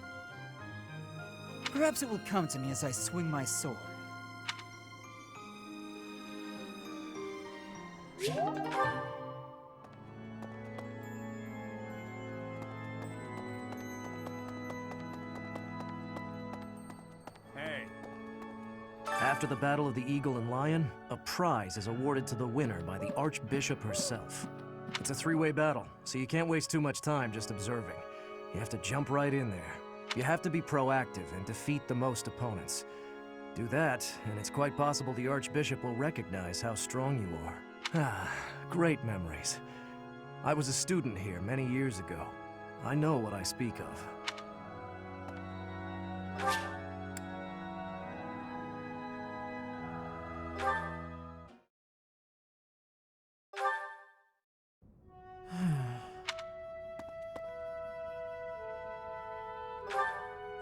Perhaps it will come to me as I swing my sword. After the Battle of the Eagle and Lion, a prize is awarded to the winner by the Archbishop herself. It's a three-way battle, so you can't waste too much time just observing. You have to jump right in there. You have to be proactive and defeat the most opponents. Do that, and it's quite possible the Archbishop will recognize how strong you are. Great memories. I was a student here many years ago. I know what I speak of.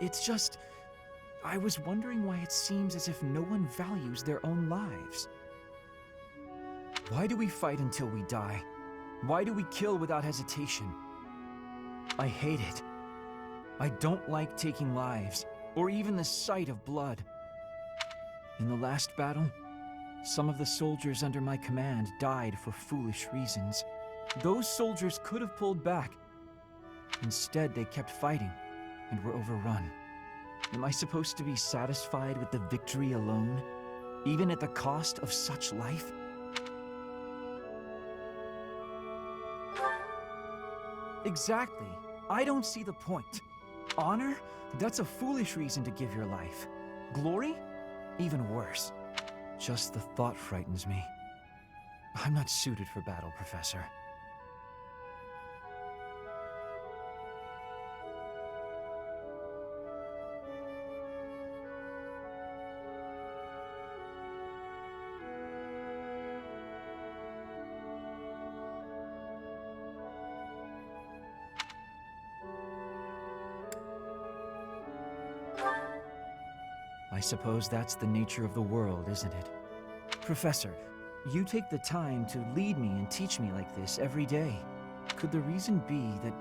It's just... I was wondering why it seems as if no one values their own lives. Why do we fight until we die? Why do we kill without hesitation? I hate it. I don't like taking lives, or even the sight of blood. In the last battle, some of the soldiers under my command died for foolish reasons. Those soldiers could have pulled back. Instead, they kept fighting and were overrun. Am I supposed to be satisfied with the victory alone, even at the cost of such life? Exactly. I don't see the point. Honor? That's a foolish reason to give your life. Glory? Even worse. Just the thought frightens me. I'm not suited for battle, Professor. I suppose that's the nature of the world, isn't it? Professor, you take the time to lead me and teach me like this every day. Could the reason be that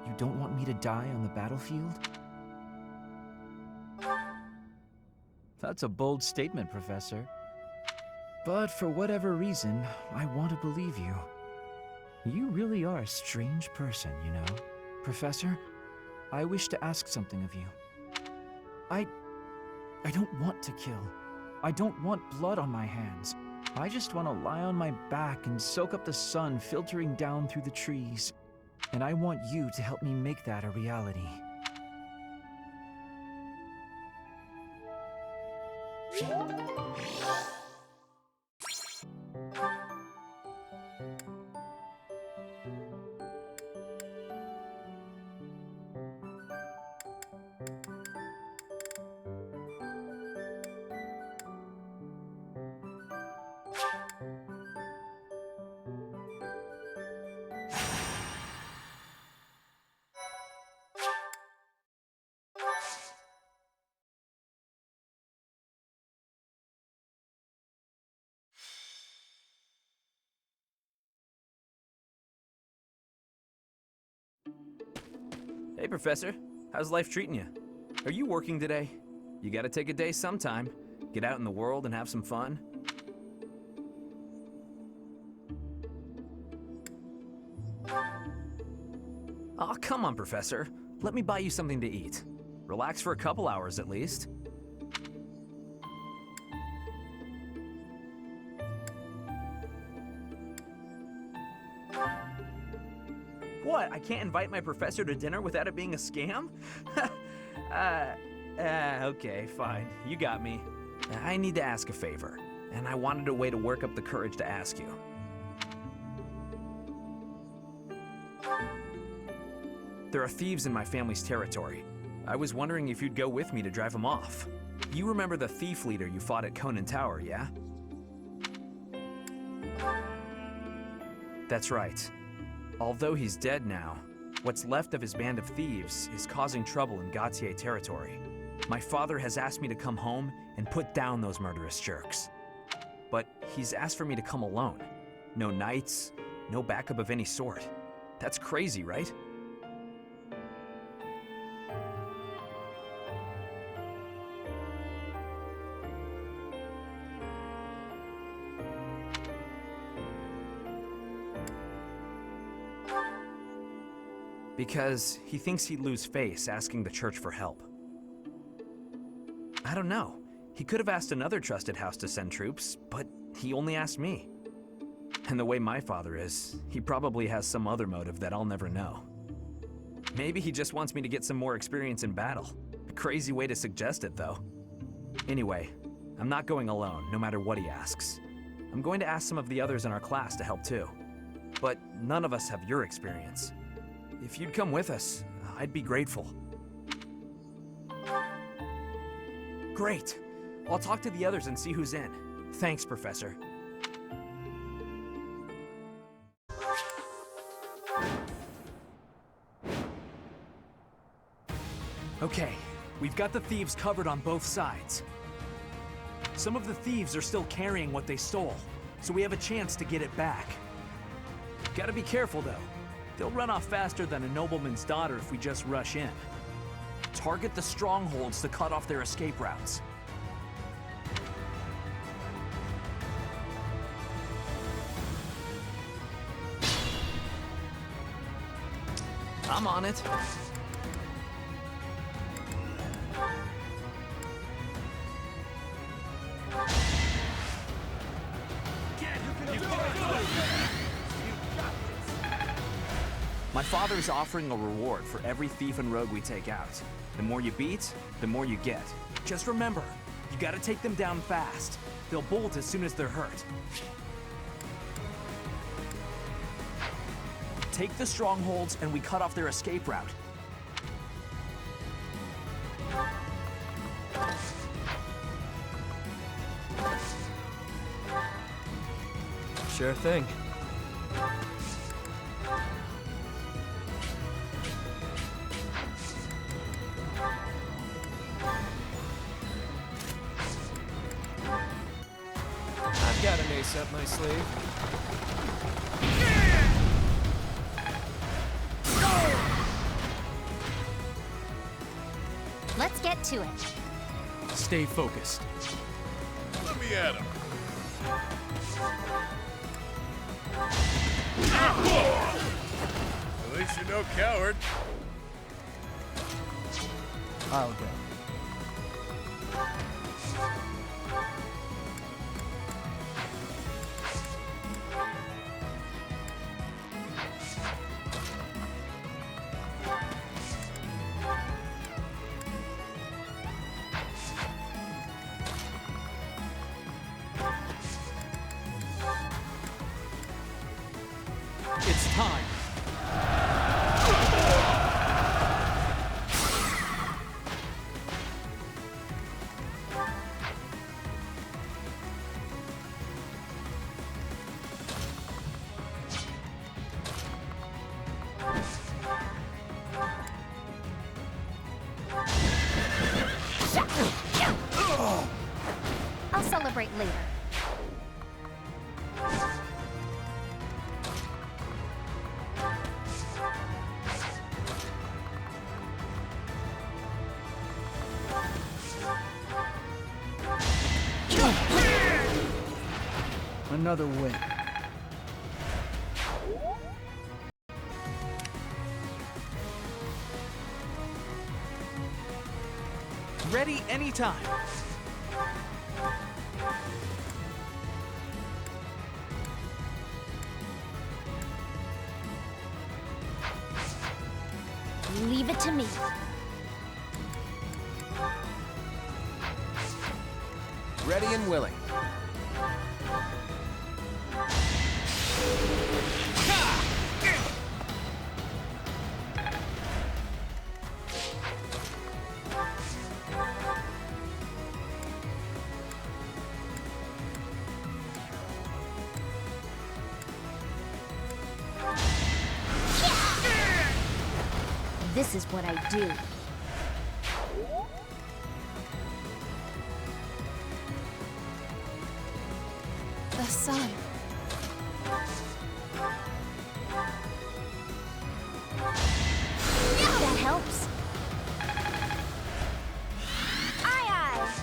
you don't want me to die on the battlefield? That's a bold statement, Professor. But for whatever reason, I want to believe you. You really are a strange person, you know. Professor, I wish to ask something of you. I don't want to kill. I don't want blood on my hands. I just want to lie on my back and soak up the sun filtering down through the trees. And I want you to help me make that a reality. Hey, Professor. How's life treating you? Are you working today? You gotta take a day sometime. Get out in the world and have some fun. Aw, come on, Professor. Let me buy you something to eat. Relax for a couple hours at least. What? I can't invite my professor to dinner without it being a scam? Okay, fine. You got me. I need to ask a favor, and I wanted a way to work up the courage to ask you. There are thieves in my family's territory. I was wondering if you'd go with me to drive them off. You remember the thief leader you fought at Conan Tower, yeah? That's right. Although he's dead now, what's left of his band of thieves is causing trouble in Gautier territory. My father has asked me to come home and put down those murderous jerks. But he's asked for me to come alone. No knights, no backup of any sort. That's crazy, right? Because he thinks he'd lose face asking the church for help. I don't know. He could have asked another trusted house to send troops, but he only asked me. And the way my father is, he probably has some other motive that I'll never know. Maybe he just wants me to get some more experience in battle. A crazy way to suggest it, though. Anyway, I'm not going alone, no matter what he asks. I'm going to ask some of the others in our class to help too. But none of us have your experience. If you'd come with us, I'd be grateful. Great. I'll talk to the others and see who's in. Thanks, Professor. Okay, we've got the thieves covered on both sides. Some of the thieves are still carrying what they stole, so we have a chance to get it back. Gotta be careful, though. They'll run off faster than a nobleman's daughter if we just rush in. Target the strongholds to cut off their escape routes. I'm on it. My father is offering a reward for every thief and rogue we take out. The more you beat, the more you get. Just remember, you gotta take them down fast. They'll bolt as soon as they're hurt. Take the strongholds and we cut off their escape route. Sure thing. I've got an ace up my sleeve. Let's get to it. Stay focused. Let me at him. At least you're no coward. I'll go. It's time. I'll celebrate later. Another win. Ready anytime. Leave it to me. Ready and willing. This is what I do. The sun. That helps. Aye, aye.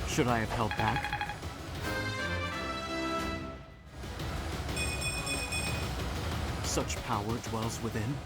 Should I have held back? Such power dwells within.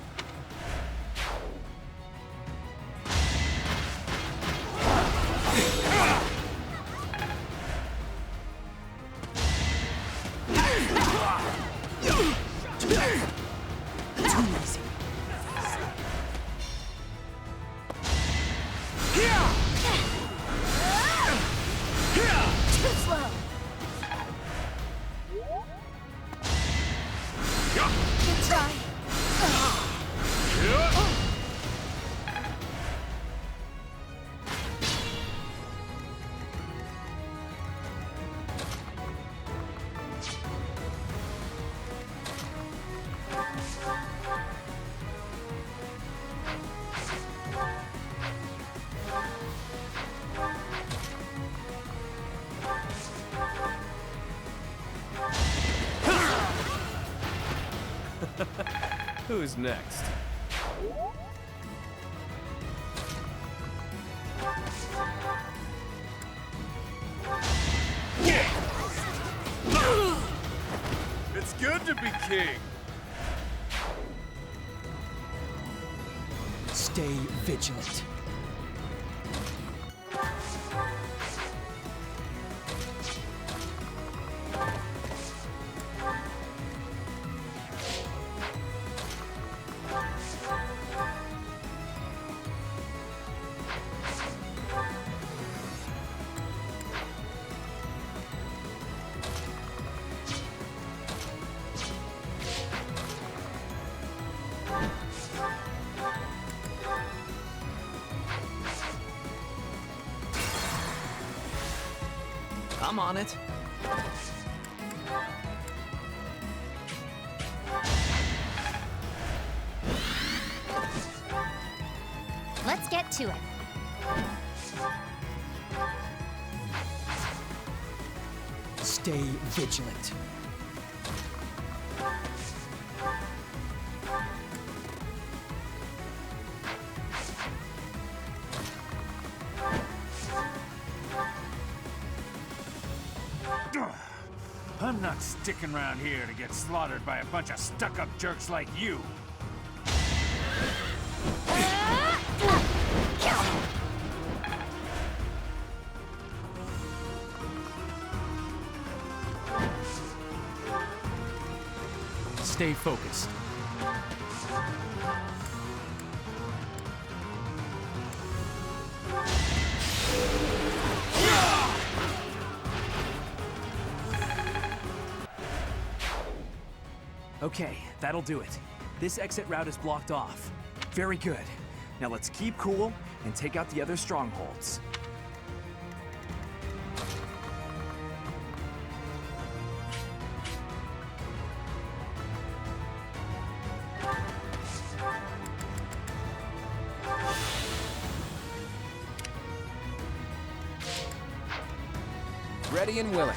Who's next? It's good to be king. Stay vigilant. I'm on it. Let's get to it. Stay vigilant. I'm not sticking around here to get slaughtered by a bunch of stuck-up jerks like you. Stay focused. Okay, that'll do it. This exit route is blocked off. Very good. Now let's keep cool and take out the other strongholds. Ready and willing.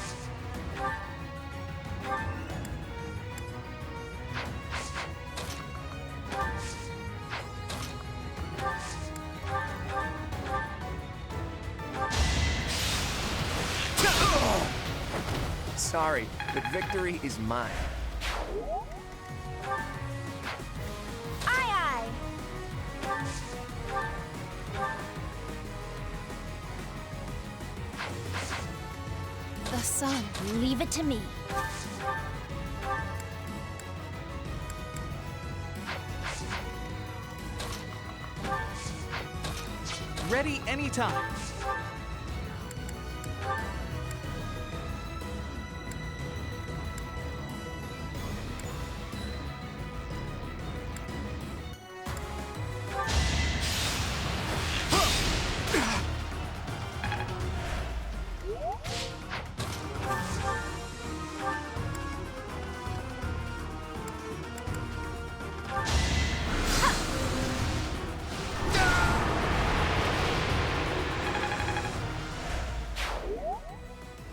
Sorry, but victory is mine. Aye, aye. The sun. Leave it to me. Ready anytime.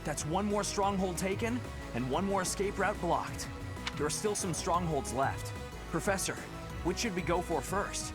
That's one more stronghold taken, and one more escape route blocked. There are still some strongholds left. Professor, which should we go for first?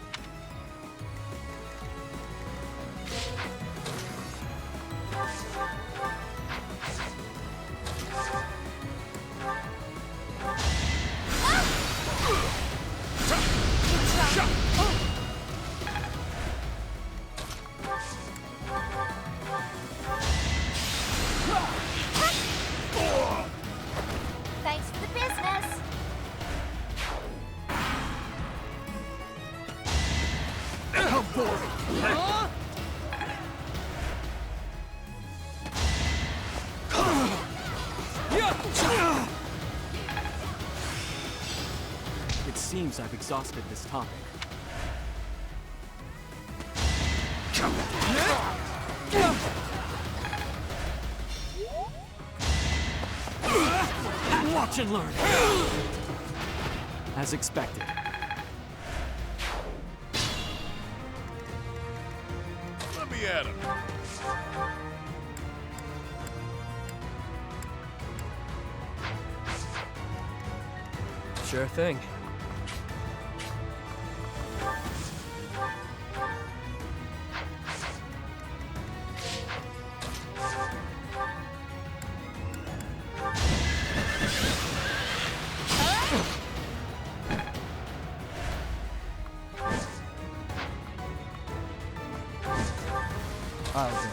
Thanks for the business. It seems I've exhausted this topic. Watch and learn. As expected. Let me at him. Sure thing. I'll do.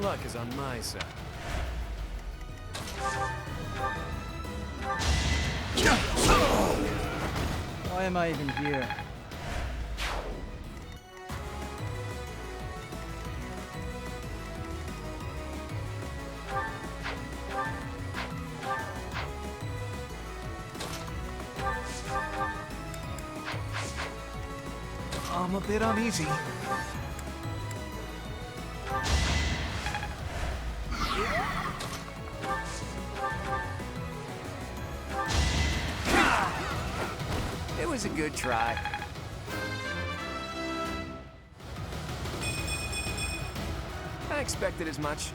Luck is on my side. Why am I even here? I'm a bit uneasy. It was a good try. I expected as much.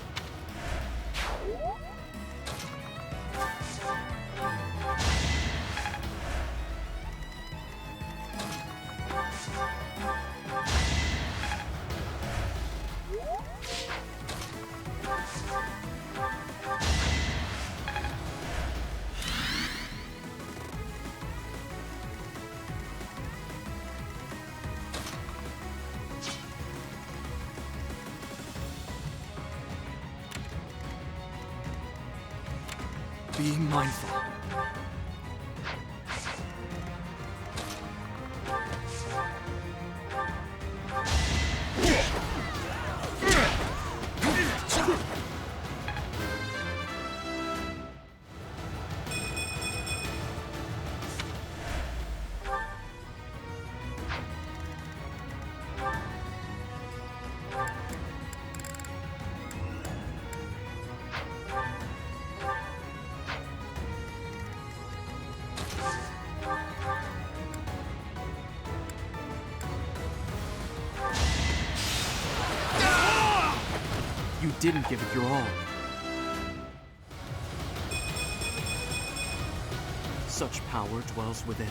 Be mindful. You didn't give it your all. Such power dwells within.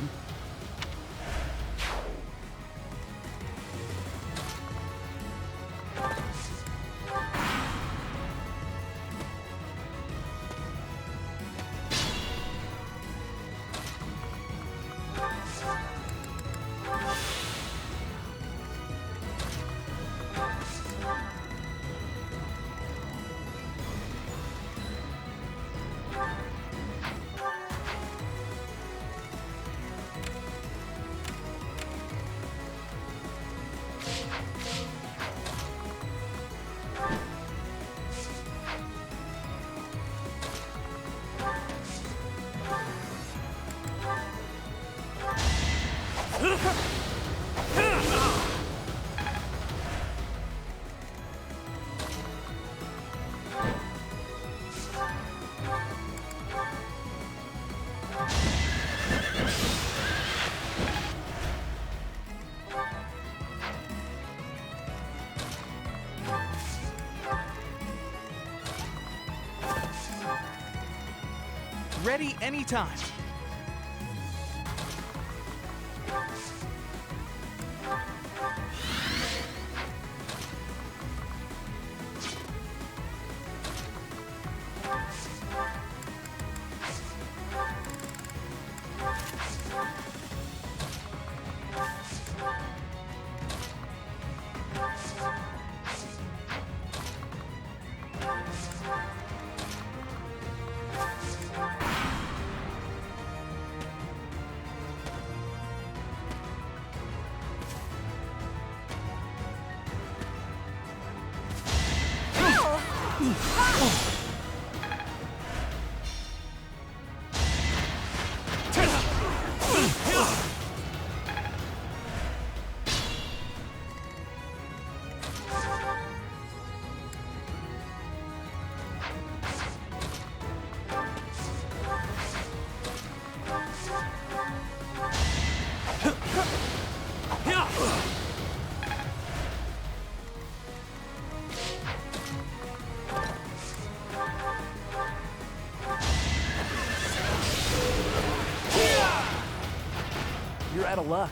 Ready anytime. out of luck.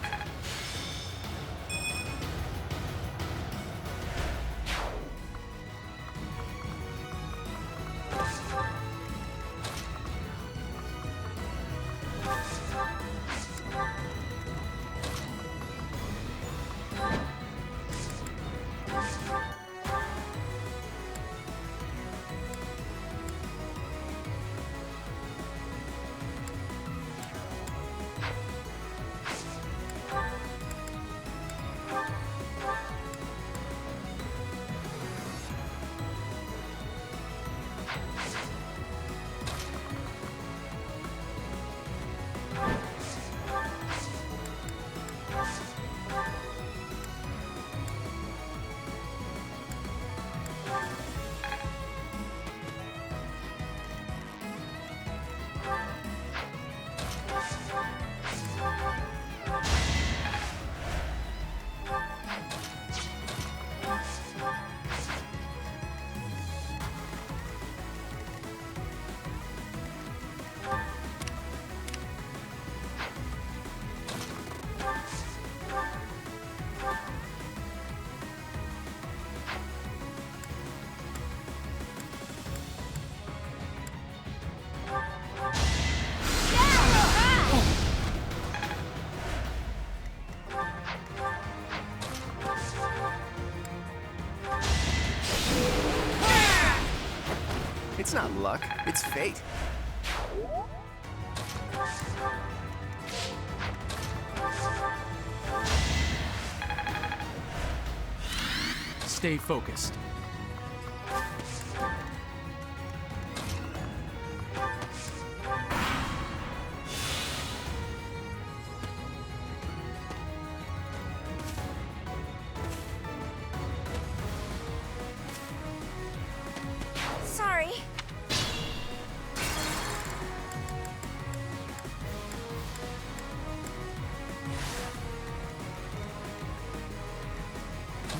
It's not luck, it's fate. Stay focused. Sorry.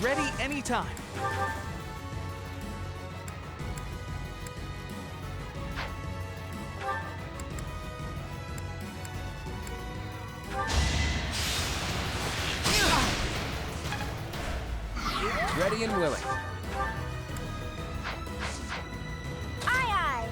Ready anytime. Ready and willing. Aye, aye.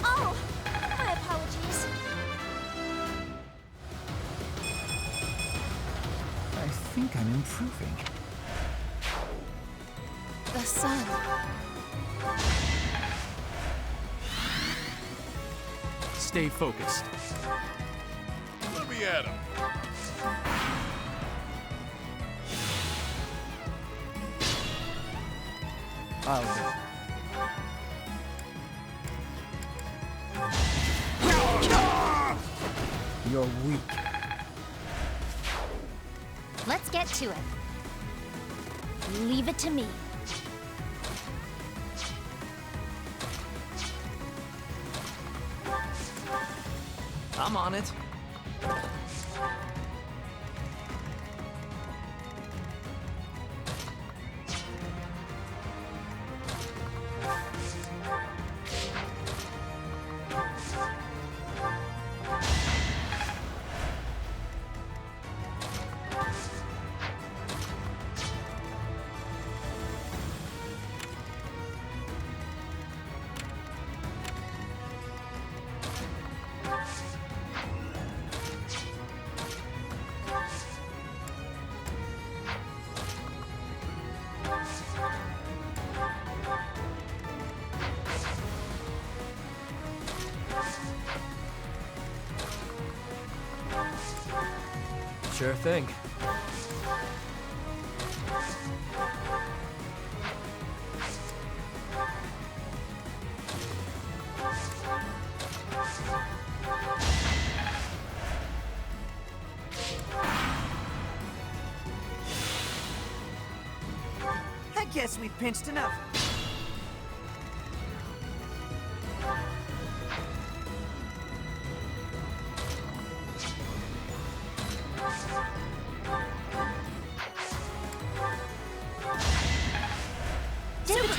Oh! My apologies. I think I'm improving. The sun. Stay focused. Let me at him. I'll go. You're weak. Let's get to it. Leave it to me. I'm on it. Sure thing. I guess we've pinched enough.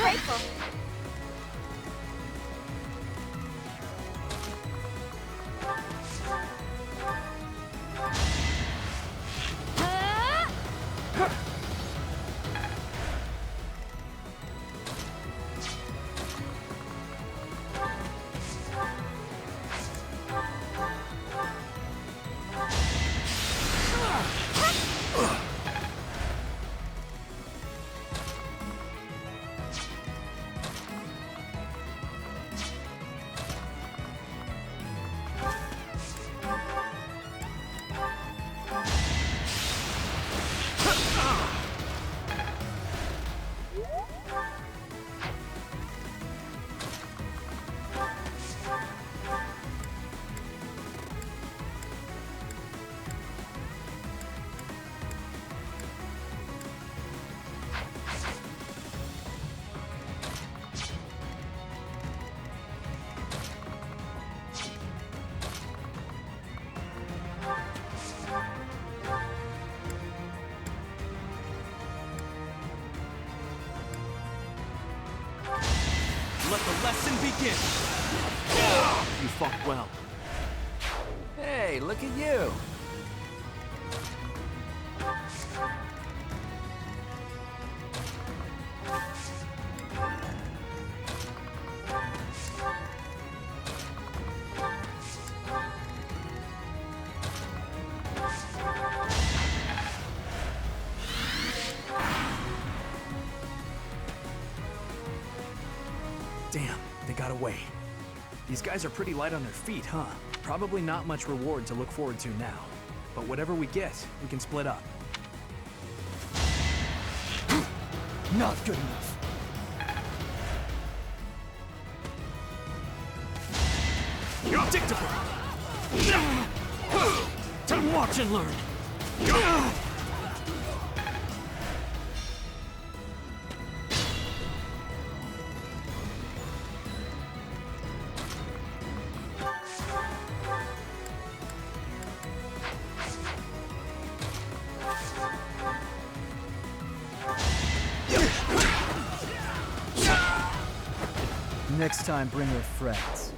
grateful. Let the lesson begin! You fought well. Hey, look at you! Damn, they got away. These guys are pretty light on their feet, huh? Probably not much reward to look forward to now. But whatever we get, we can split up. Not good enough. Predictable! Time watch and learn! Next time, bring your friends.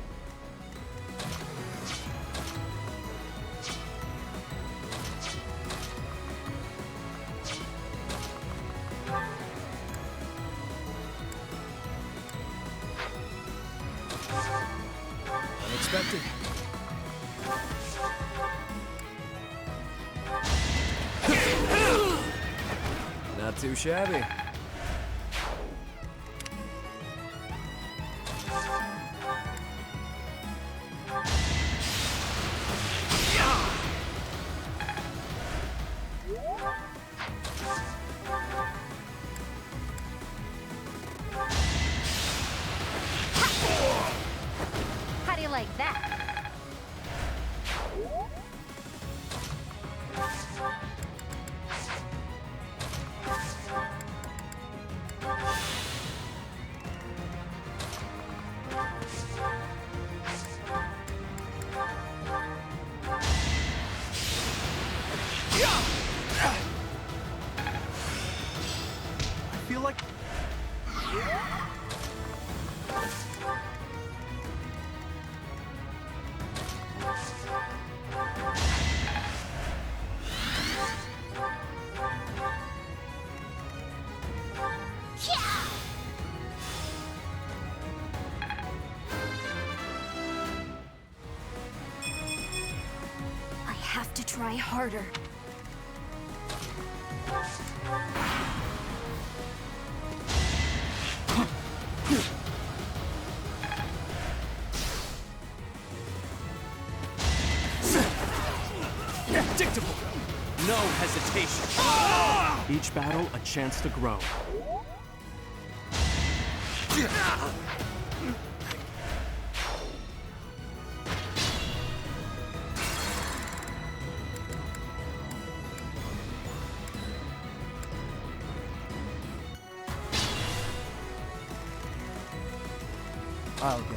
Unexpected. Not too shabby. How do you like that? I feel like... I have to try harder. Predictable! No hesitation! Each battle a chance to grow. I'll go.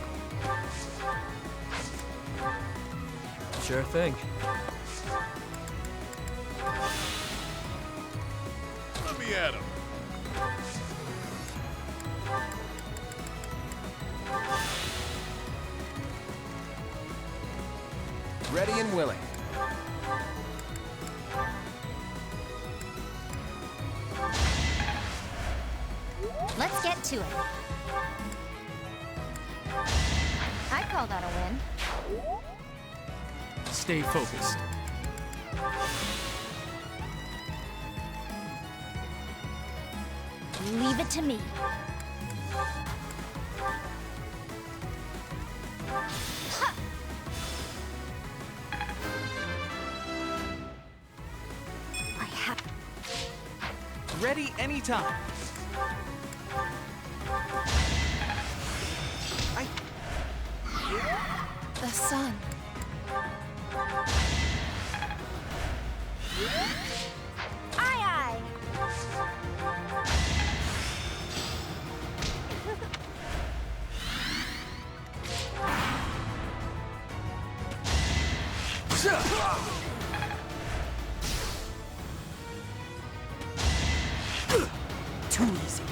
Sure thing. Let me at him. Ready and willing. Let's get to it. I call that a win. Stay focused. Leave it to me. I have... Ready anytime. The sun. Aye, aye. Too easy.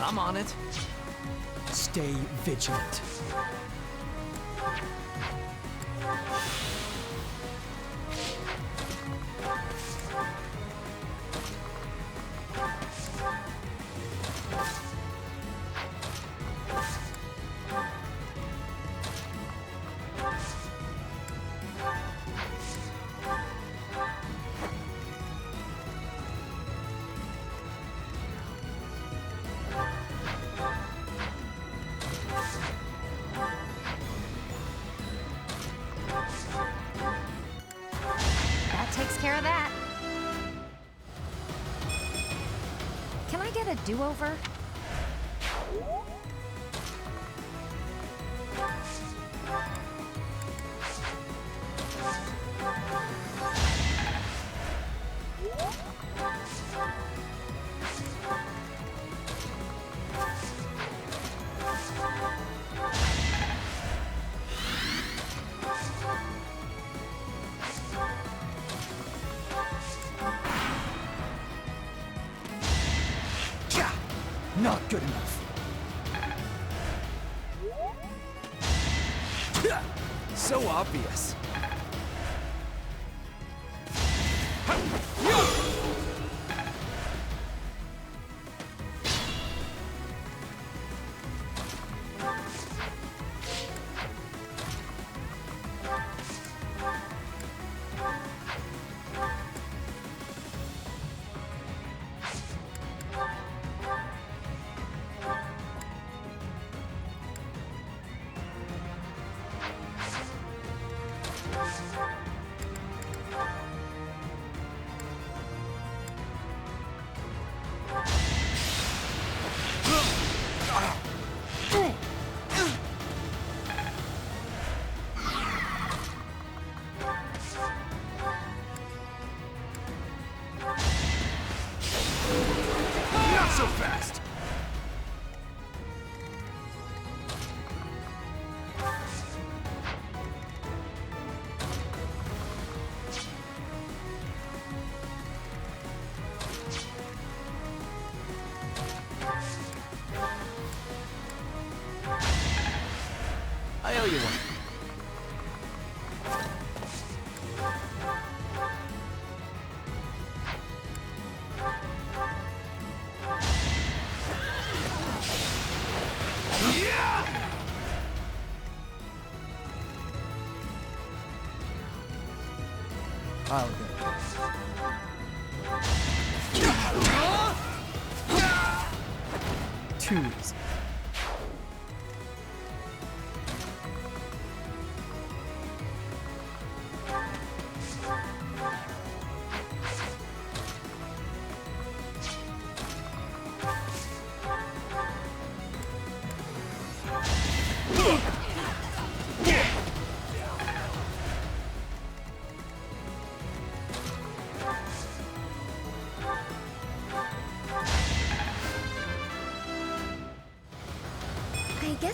I'm on it. Stay vigilant. That takes care of that. Can I get a do-over? Not good enough. So obvious. Not so fast! I owe you one. I'll go. Too easy.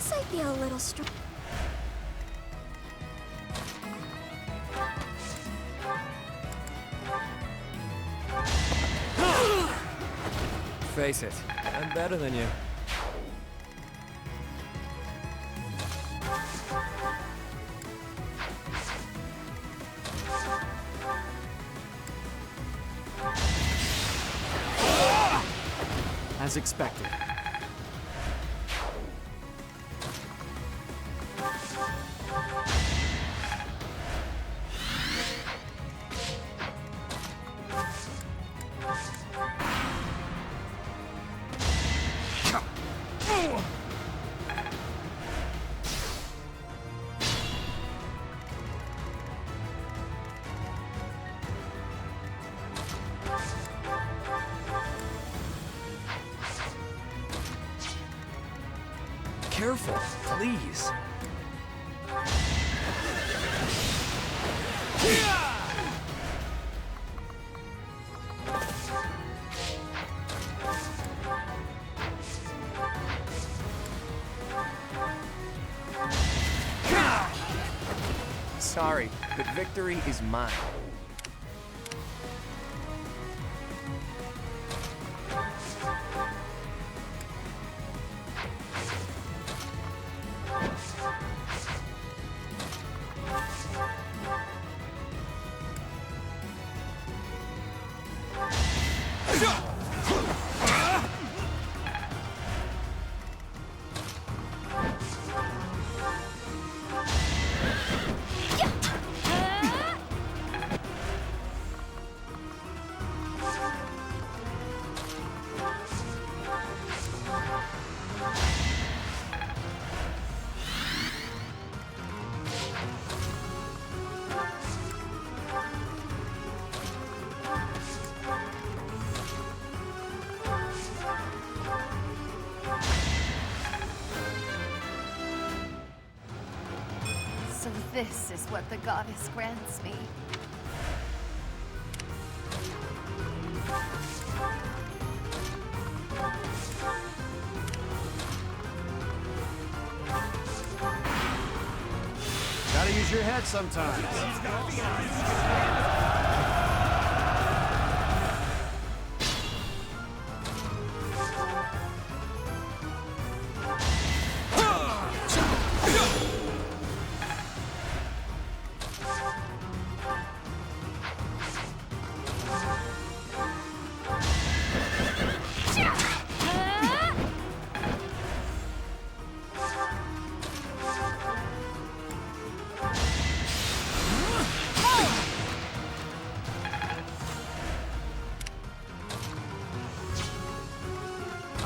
guess I feel a little strong. Face it, I'm better than you. As expected. Careful, please. Sorry, but victory is mine. So this is what the goddess grants me. Gotta use your head sometimes.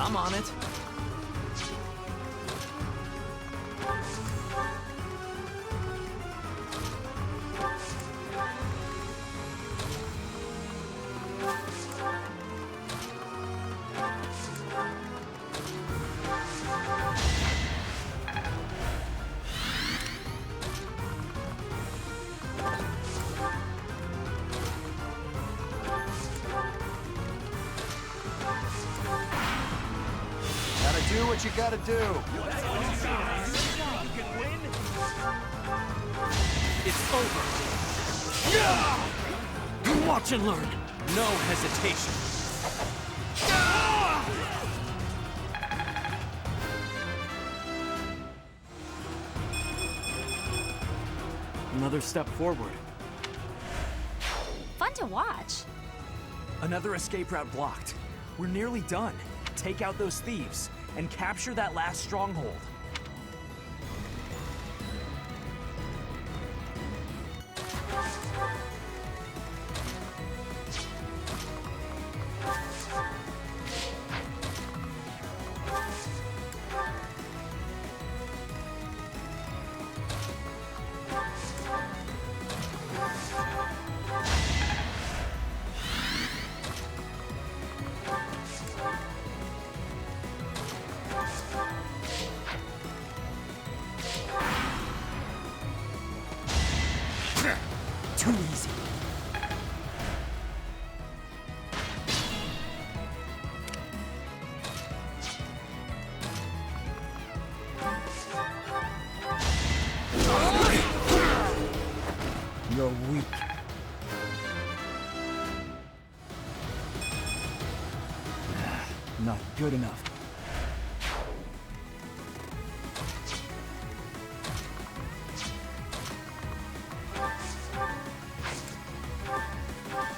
I'm on it. Do what you gotta do. It's over. You watch and learn. No hesitation. Another step forward. Fun to watch. Another escape route blocked. We're nearly done. Take out those thieves and capture that last stronghold. not good enough.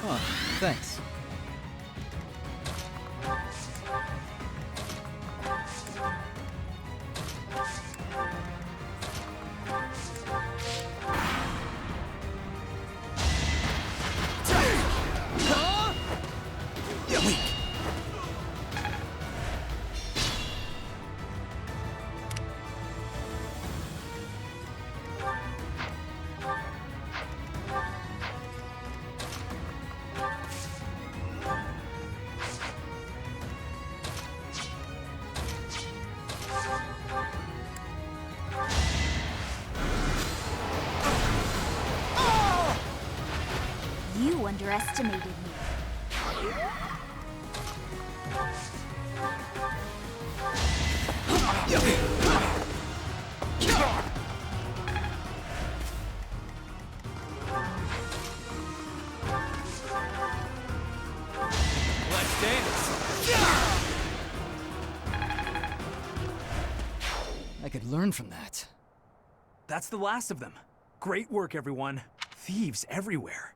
Oh, thanks. You underestimated me. Let's dance! I could learn from that. That's the last of them. Great work, everyone. Thieves everywhere.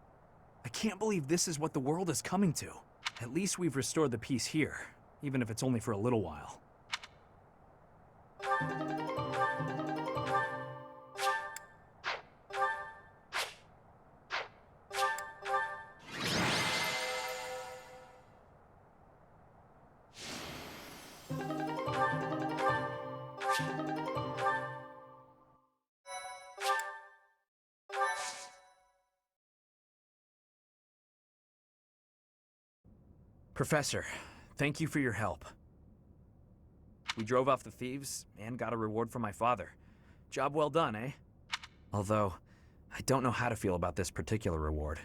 I can't believe this is what the world is coming to. At least we've restored the peace here, even if it's only for a little while. Professor, thank you for your help. We drove off the thieves and got a reward from my father. Job well done, eh? Although, I don't know how to feel about this particular reward.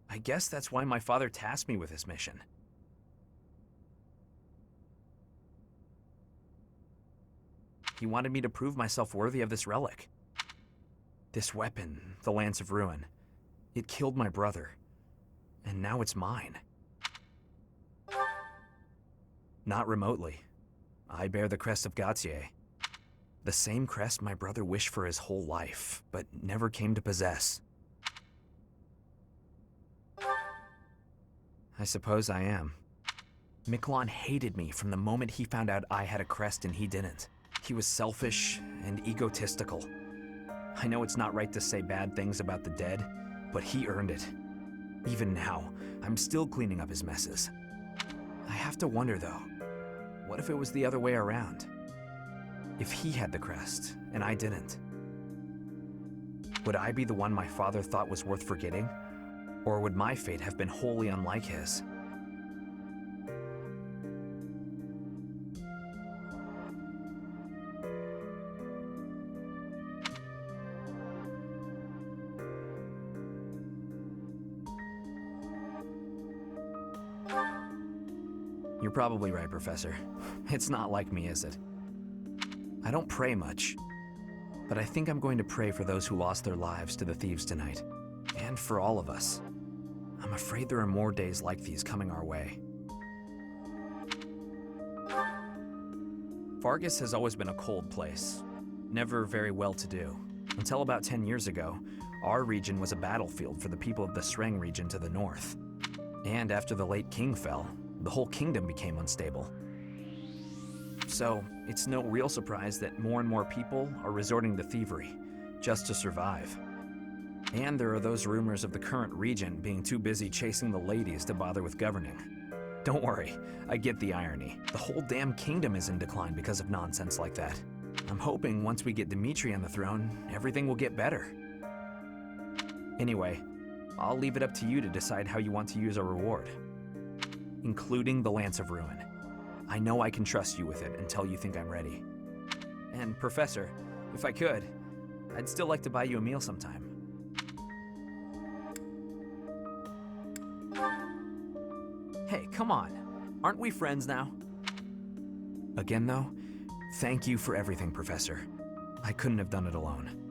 I guess that's why my father tasked me with this mission. He wanted me to prove myself worthy of this relic. This weapon, the Lance of Ruin, it killed my brother, and now it's mine. Not remotely. I bear the crest of Gautier. The same crest my brother wished for his whole life, but never came to possess. I suppose I am. Miquelon hated me from the moment he found out I had a crest and he didn't. He was selfish and egotistical. I know it's not right to say bad things about the dead, but he earned it. Even now, I'm still cleaning up his messes. I have to wonder, though, what if it was the other way around? If he had the crest, and I didn't? Would I be the one my father thought was worth forgetting? Or would my fate have been wholly unlike his? You're probably right, Professor. It's not like me, is it? I don't pray much, but I think I'm going to pray for those who lost their lives to the thieves tonight, and for all of us. I'm afraid there are more days like these coming our way. Fargus has always been a cold place, never very well-to-do. Until about 10 years ago, our region was a battlefield for the people of the Sreng region to the north. And after the late king fell, the whole kingdom became unstable. So, it's no real surprise that more and more people are resorting to thievery, just to survive. And there are those rumors of the current regent being too busy chasing the ladies to bother with governing. Don't worry, I get the irony. The whole damn kingdom is in decline because of nonsense like that. I'm hoping once we get Dimitri on the throne, everything will get better. Anyway, I'll leave it up to you to decide how you want to use our reward, including the Lance of Ruin. I know I can trust you with it until you think I'm ready. And Professor, if I could, I'd still like to buy you a meal sometime. Hey, come on. Aren't we friends now? Again though, thank you for everything, Professor. I couldn't have done it alone.